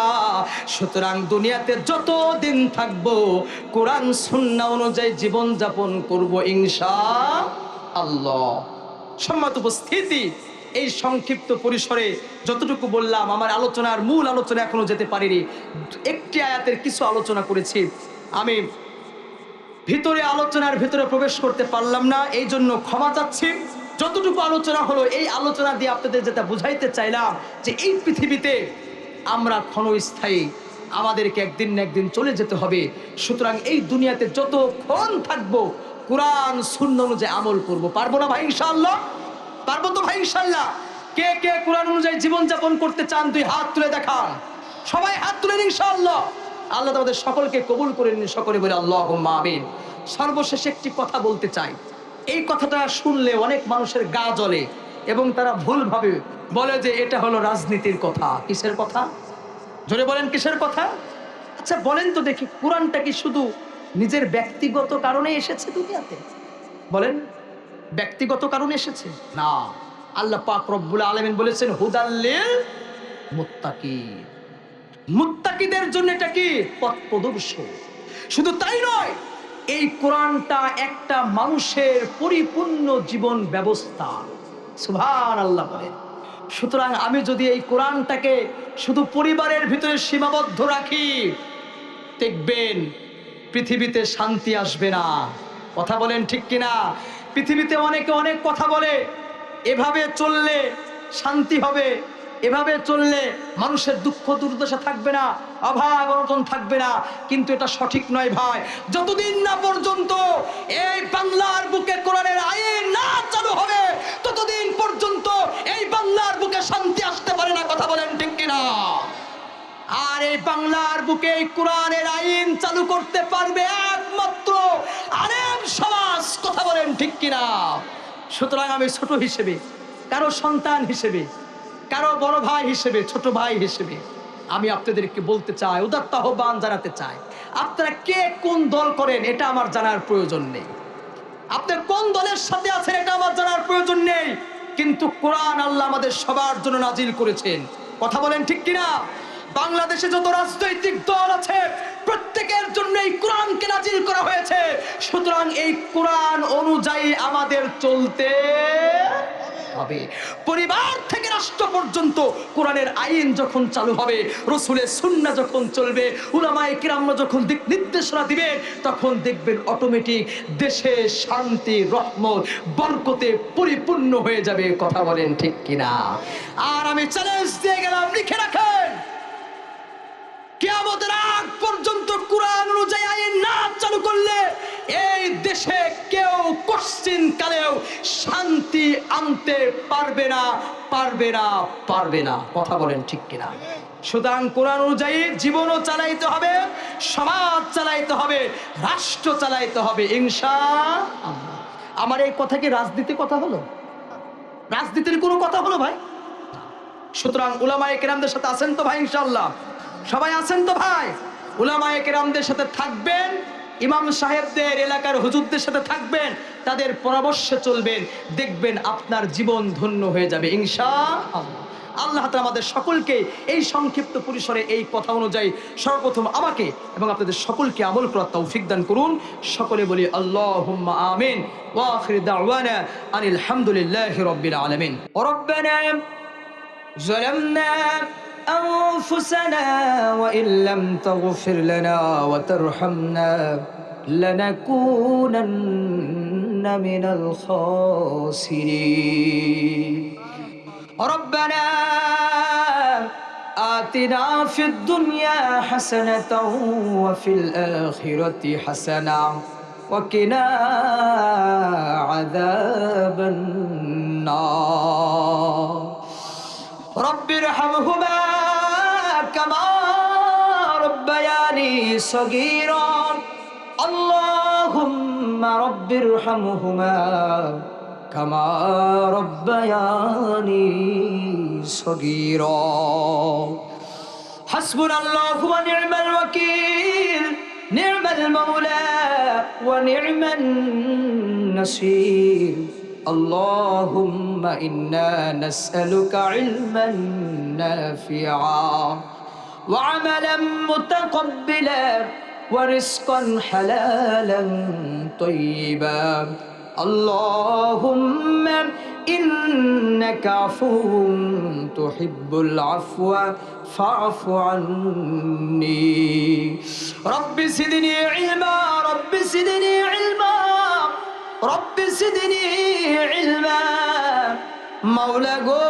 সুতরাং দুনিয়াতে যত দিন থাকবো কোরআন সুন্নাহ অনুযায়ী জীবন যাপন করব ইনশাআল্লাহ। সম্মানিত উপস্থিতি, এই সংক্ষিপ্ত পরিসরে যতটুকু বললাম, আমার আলোচনার মূল আলোচনা এখনো যেতে পারিনি। একটি আয়াতের কিছু আলোচনা করেছি, আমি আলোচনার ভিতরে প্রবেশ করতে পারলাম না, এই জন্য ক্ষমা চাচ্ছি। যতটুকু আলোচনা হলো, এই আলোচনা দিয়ে আপনাদের যেটা বুঝাইতে চাইলাম যে এই পৃথিবীতে আমরা ক্ষণস্থায়ী, আমাদেরকে একদিন না একদিন চলে যেতে হবে। সুতরাং এই দুনিয়াতে যতক্ষণ থাকবো কোরআন সুন্নাহ অনুযায়ী আমল করব। পারবো না ভাই ইনশাআল্লাহ? পারবো তো ভাই ইনশাআল্লাহ? কে কে কোরআন অনুযায়ী জীবন যাপন করতে চান দুই হাত তুলে দেখান। সবাই হাত তুলে নিন ইনশাআল্লাহ। আল্লাহ আমাদের সকলকে কবুল করে নিন। সকলে বলে আল্লাহুম্মা আমিন। সর্বশেষে একটি কথা বলতে চাই। এই কথাটা শুনলে অনেক মানুষের গা জ্বলে এবং তারা ভুলভাবে বলে যে এটা হলো রাজনীতির কথা। কিসের কথা? জোরে বলেন, কিসের কথা? আচ্ছা বলেন তো দেখি, কোরআনটা কি শুধু নিজের ব্যক্তিগত কারণে এসেছে দুনিয়াতে? বলেন, ব্যক্তিগত কারণে এসেছে? না, আল্লাহ পাক রব্বুল আলামিন বলেছেন হুদাল্লিল মুত্তাকিন। মুত্তাকিদের জন্য এটা কি? পথ প্রদর্শক। শুধু তাই নয়, এই কোরআনটা একটা মানুষের পরিপূর্ণ জীবন ব্যবস্থা। সুবহানাল্লাহ বলেন। সুতরাং আমি যদি এই কোরআনটাকে শুধু পরিবারের ভিতরে সীমাবদ্ধ রাখি, দেখবেন পৃথিবীতে শান্তি আসবে না। কথা বলেন ঠিক কিনা? পৃথিবীতে অনেকে অনেক কথা বলে, এভাবে চললে শান্তি হবে, এভাবে চললে মানুষের দুঃখ দুর্দশা থাকবে না, অভাব অনটন থাকবে না। কিন্তু এটা সঠিক নয় ভাই। যতদিন না পর্যন্ত এই বাংলার বুকে কোরআনের আইন না চালু হবে, ততদিন পর্যন্ত এই বাংলার বুকে শান্তি আসতে পারে না। কথা বলেন ঠিক কিনা? আর এই বাংলার বুকে এই কোরআনের আইন চালু করতে পারবে একমাত্র আলেম সমাজ। কথা বলেন ঠিক কিনা? সুতরাং আমি ছোট হিসেবে, কারো সন্তান হিসেবে, কারো বড় ভাই হিসেবে, ছোট ভাই হিসেবে আমি আপনাদেরকে বলতে চাই, উদাত্ত আহ্বান জানাতে চাই, আপনারা কে কোন দল করেন এটা আমার জানার প্রয়োজন নেই। আপনি কোন দলের সাথে আছেন এটা আমার জানার প্রয়োজন নেই। কিন্তু কোরআন আল্লাহ আমাদের সবার জন্য নাজিল করেছেন। কথা বলেন ঠিক কিনা? বাংলাদেশে যত রাজনৈতিক দল আছে প্রত্যেকের জন্য এই কোরআনকে নাজিল করা হয়েছে। সুতরাং এই কোরআন অনুযায়ী আমাদের চলতে হবে। পরিবার থেকে রাষ্ট্র পর্যন্ত কোরআনের আইন যখন চালু হবে, রাসূলের সুন্নাহ যখন চলবে, উলামায়ে কিরাম যখন দিক নির্দেশনা দিবে, তখন দেখবেন অটোমেটিক দেশে শান্তি, রহমত, বরকতে পরিপূর্ণ হয়ে যাবে। কথা বলেন ঠিক কিনা? আর আমি চ্যালেঞ্জ দিয়ে গেলাম, লিখে রাখেন, কিয়ামতের আগ পর্যন্ত কোরআন অনুযায়ী আইন না চালু করলে এই দেশে কেউ কোশ্চিন কালেও শান্তি আনতে পারবে না, পারবে না, পারবে না। কথা বলেন ঠিক কিনা? সুতরাং কোরআন অনুযায়ী জীবনও চালাইতে হবে, সমাজ চালাইতে হবে, রাষ্ট্র চালাইতে হবে ইনশাআল্লাহ। আমার এই কথা কি রাজনীতির কথা হলো? রাজনীতির কোনো কথা হলো ভাই? সুতরাং উলামায়ে কেরামদের সাথে আছেন তো ভাই? ইনশাআল্লাহ সবাই আছেন তো ভাই? উলামায়ে কেরামদের সাথে থাকবেন, ইমাম সাহেবদের, এলাকার হুজুরদের সাথে থাকবেন, তাদের পরামর্শে চলবেন, দেখবেন আপনার জীবন ধন্য হয়ে যাবে ইনশাআল্লাহ। আল্লাহ তাআলা আমাদের সকলকে এই সংক্ষিপ্ত পরিসরে এই কথা অনুযায়ী সর্বপ্রথম আমাকে এবং আপনাদের সকলকে আমল করার তৌফিক দান করুন। সকলে বলি আল্লাহুম্মা আমিন। ওয়া আখির দাওয়ানা আনিল হামদুলিল্লাহি রাব্বিল আলামিন। রব্বানা ظلمنا أنفسنا وإن لم تغفر لنا وترحمنا لنكونن من الخاسرين. ربنا آتنا في الدنيا حسنة وفي الآخرة حسنة وقنا عذاب النار. رب ارحمهما كما ربياني صغيرا. اللهم رب ارحمهما كما ربياني صغيرا. حسبنا الله ونعم الوكيل، نعم المولى ونعم النصير. اللهم إنا نسألك علما نافعا وعملا متقبلا ورزقا حلالا طيبا. اللهم إنك عفو تحب العفو فاعف عني. رب زدني علما، رب زدني علما، رب زدني علما. মাওলা গো,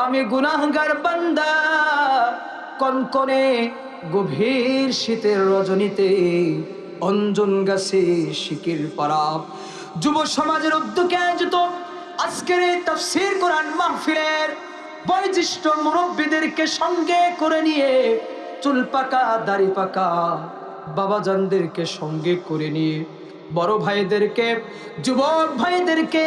আমি গুনাহগার বান্দা, কনকনে গভীর শীতের রজনীতে অঞ্জন গাছে শিকির পাড়া যুব সমাজের উদ্যোগে আয়োজিত আজকের এই তাফসীর কোরআন মাহফিলের বয়োজ্যেষ্ঠ মুরব্বীদেরকে সঙ্গে করে নিয়ে, চুল পাকা দাড়ি পাকা বাবাজানদেরকে সঙ্গে করে নিয়ে, বড় ভাইদেরকে, যুবক ভাইদেরকে,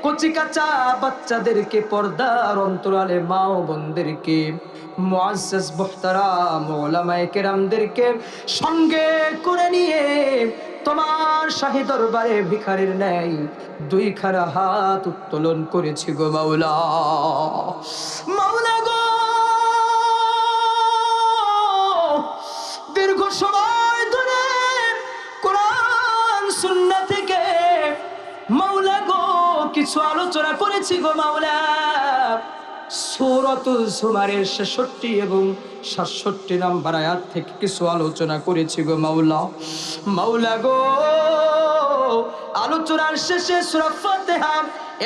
কচি কাঁচা বাচ্চাদেরকে, পর্দার অন্তরালে মা ও বোনদেরকে, মুআজ্জাজ মুহতারাম উলামায়ে কেরামদেরকে সঙ্গে করে নিয়ে তোমার শাহী দরবারে ভিখারির ন্যায় দুই খানা হাত উত্তোলন করেছি গো মাওলা। মাওলা গো, দীর্ঘ সময় ধরে কোরআন সুন্নাহ থেকে মাওলা গো কিছু আলোচনা করেছি গো মাওলা। সূরাতুল জুমারের ৬৬ এবং ৬৭ নম্বর আয়াত থেকে কিছু আলোচনা করেছি গো মাওলা। মাওলা গো, আলোচনার শেষে সূরা ফাতিহা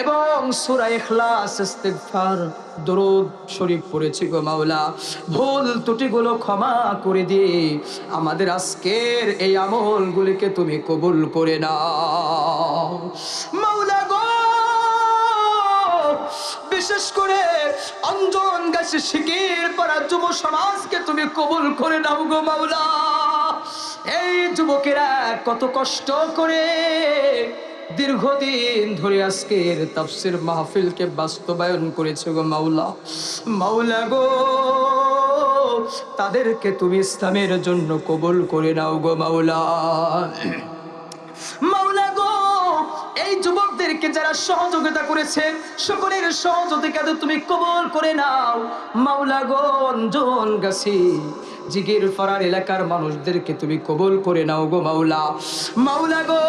এবং সূরা ইখলাস, ইস্তিগফার, দরুদ শরীফ পড়েছি গো মাওলা। ভুল ত্রুটিগুলো ক্ষমা করে দিয়ে আমাদের আজকের এই আমলগুলিকে তুমি কবুল করে নাও মাওলা গো। বিশেষ করে অঞ্জন গাছে শিকির পড়া যুব সমাজকে তুমি কবুল করে নাও গো মাওলা। এই যুবকেরা কত কষ্ট করে দীর্ঘদিন ধরে আজকের তাফসীর মাহফিলকে বাস্তবায়ন করেছে গো মাওলা। মাওলা গো, তাদেরকে তুমি ইসলামের জন্য কবুল করে নাও গো মাওলা। মাওলা গো, এই যুবকদেরকে যারা সহযোগিতা করেছে সকলের সহযোগিতা তুমি কবুল করে নাও মাওলা গো। অঞ্জন গাছি জিগির ফারার এলাকার মানুষদেরকে তুমি কবুল করে নাও গো মাওলা। মাওলা গো,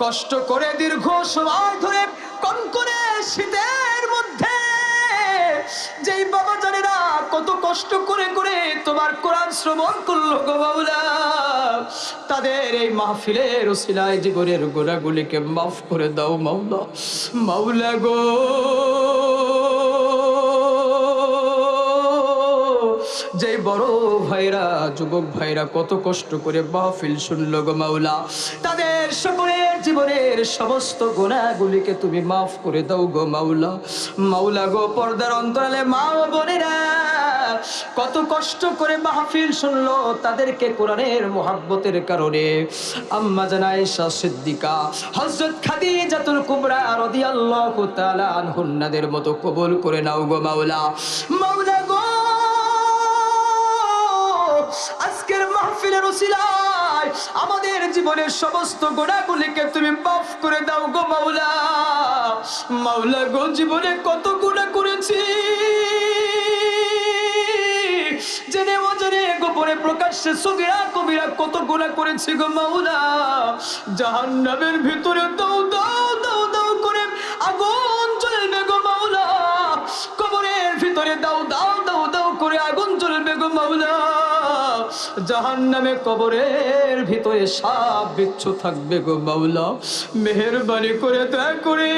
কষ্ট করে দীর্ঘ সময় ধরে কনকনে শীতের মধ্যে যেই বাবা জানেরা কত কষ্ট করে করে তোমার কোরআন শ্রবণ করলো গো মাওলা, তাদের এই মাহফিলের উসিলায় জীবনের গুনাহগুলিকে মাফ করে দাও মাওলা। মাওলা গো, যে বড় ভাইরা যুবক ভাইরা কত কষ্ট করে মাহফিল শুনলো গো মাওলা, তাদের সকলের জীবনের সমস্ত গুনাহগুলিকে তুমি মাফ করে দাও গো মাওলা। মাওলা গো, পর্দার অন্তরালে মা ও বোনেরা কত কষ্ট করে মাহফিল শুনলো, তাদেরকে কোরআনের মুহাব্বতের কারণে আম্মা জান আয়েশা সিদ্দিকা, হযরত খাদিজাতুল কুবরা রাদিয়াল্লাহু তাআলা আনহুন্নাদের মতো কবুল করে নাও গো মাওলা। মাওলা গো, আজকের মাহফিলের উসিলায় আমাদের জীবনের সমস্ত গুনাহগুলিকে তুমি মাফ করে দাও গো মাওলা। মাওলা গো, জীবনে কত গুনাহ করেছি, জেনে অজেনে গোপনে প্রকাশ্যে সগীরা কবিরা কত গুনাহ করেছি গো মাওলা। জাহান্নামের ভিতরে দাও দাও দাও দাও করে আগুন জ্বলবে গো মাওলা, কবরের ভিতরে দাও দাও দাও দাও করে আগুন জ্বলবে গো মাওলা, জাহান্নামে কবরের ভিতরে সাপ বিচ্ছু থাকবে গো মাওলা। মেহেরবানি করে দয়া করে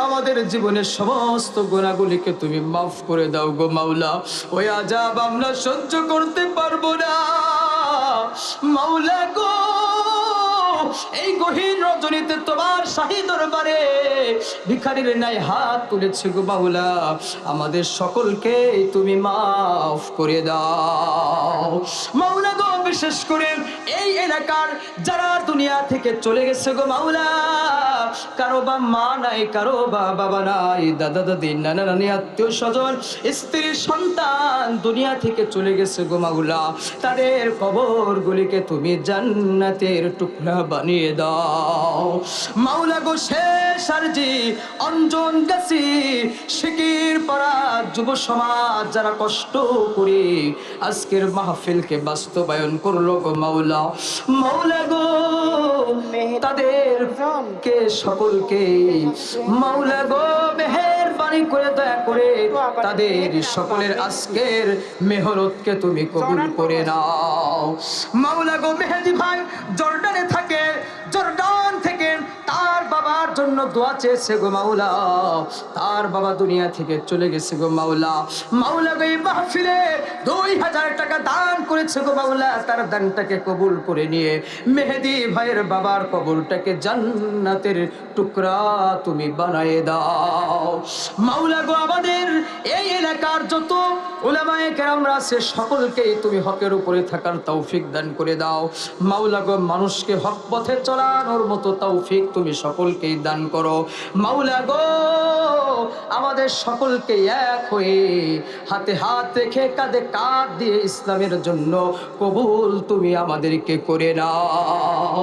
আমাদের জীবনের সমস্ত গুনাহগুলিকে তুমি মাফ করে দাও গো মাওলা। ওই আযাব আমরা সহ্য করতে পারবো না মাওলা গো। এই গহীন রজনীতে তোমার শাহী দরবারে ভিখারির ন্যায় হাত তুলেছে গো মাওলা, আমাদের সকলকে তুমি মাফ করে দাও মাওলা গো। বিশেষ করে এই এলাকার যারা দুনিয়া থেকে চলে গেছে গো মাওলা, কারো বা মা নাই, কারো বা বাবা নাই, দাদা দাদি নানা নানি আত্মীয় স্বজন স্ত্রী সন্তান দুনিয়া থেকে চলে গেছে গো মাওলা, তাদের কবরগুলিকে তুমি জান্নাতের টুকরা বানিয়ে দাও মাওলা গো। শেষ আরজি অঞ্জন গাছি শিকির পাড়া যুব সমাজ যারা কষ্ট করে আজকের মাহফিলকে বাস্তবায়ন করলো গো মাওলা, মাওলা গো, তাদেরকে সকলকে মাওলা গো মেহেরবানি করে দয়া করে তাদের সকলের আজকের মেহনতকে তুমি কবুল করে নাও মাওলা গো। মেহেদি ভাই জর্ডানে থাকে, জর্ডান থেকে তার বাবার জন্য দোয়া চেয়েছে গো মাওলা, তার বাবা দুনিয়া থেকে চলে গেছে গো মাওলা। মাওলা গো, এই মাহফিলে 2000 টাকা দান করেছে গো মাওলা, তার দানটাকে কবুল করে নিয়ে মেহেদি ভাইয়ের বাবার কবরটাকে জান্নাতের টুকরা তুমি বানিয়ে দাও মাওলা গো। আমাদের এই এলাকার যত উলামায়ে কেরামরা আছে সকলকেই তুমি হকের উপরে থাকার তৌফিক দান করে দাও মাওলা গো। মানুষকে হক পথে চলানোর মতো তৌফিক তুমি সকলকেই দান করো মাওলা গো। আমাদের সকলকে এক হয়ে হাতে হাত রেখে কাঁধে কাঁধ দিয়ে ইসলামের জন্য কবুল তুমি আমাদেরকে করে নাও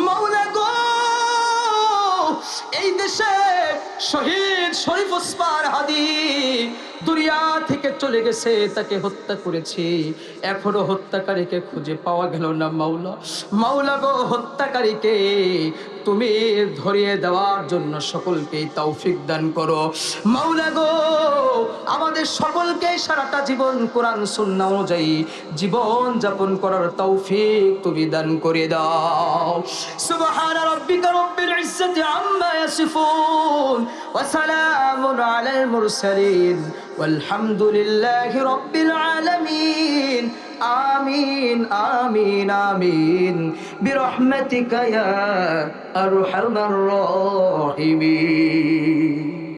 মাওলা গো। এই দেশে শহীদ শরীফ ওসমান হাদি দুনিয়া থেকে চলে গেছে, তাকে হত্যা করেছি, এখনো হত্যাকারীকে খুঁজে পাওয়া গেল না মাওলা। মাওলা গো, হত্যাকারীকে তুমি ধরিয়ে দেওয়ার জন্য সকলকে তৌফিক দান করো মাওলা গো। আমাদের সকলকে সারাটা জীবন কোরআন সুন্নাহ অনুযায়ী জীবন যাপন করার তৌফিক তুমি দান করে দাও। সুবহান রাব্বিকা রাব্বিল ইজ্জাতি আম্মা ইয়াসিফুন ওয়া সালামুন আলাল মুরসালিন والحمد لله رب العالمين آمين آمين آمين برحمتك يا أرحم الراحمين.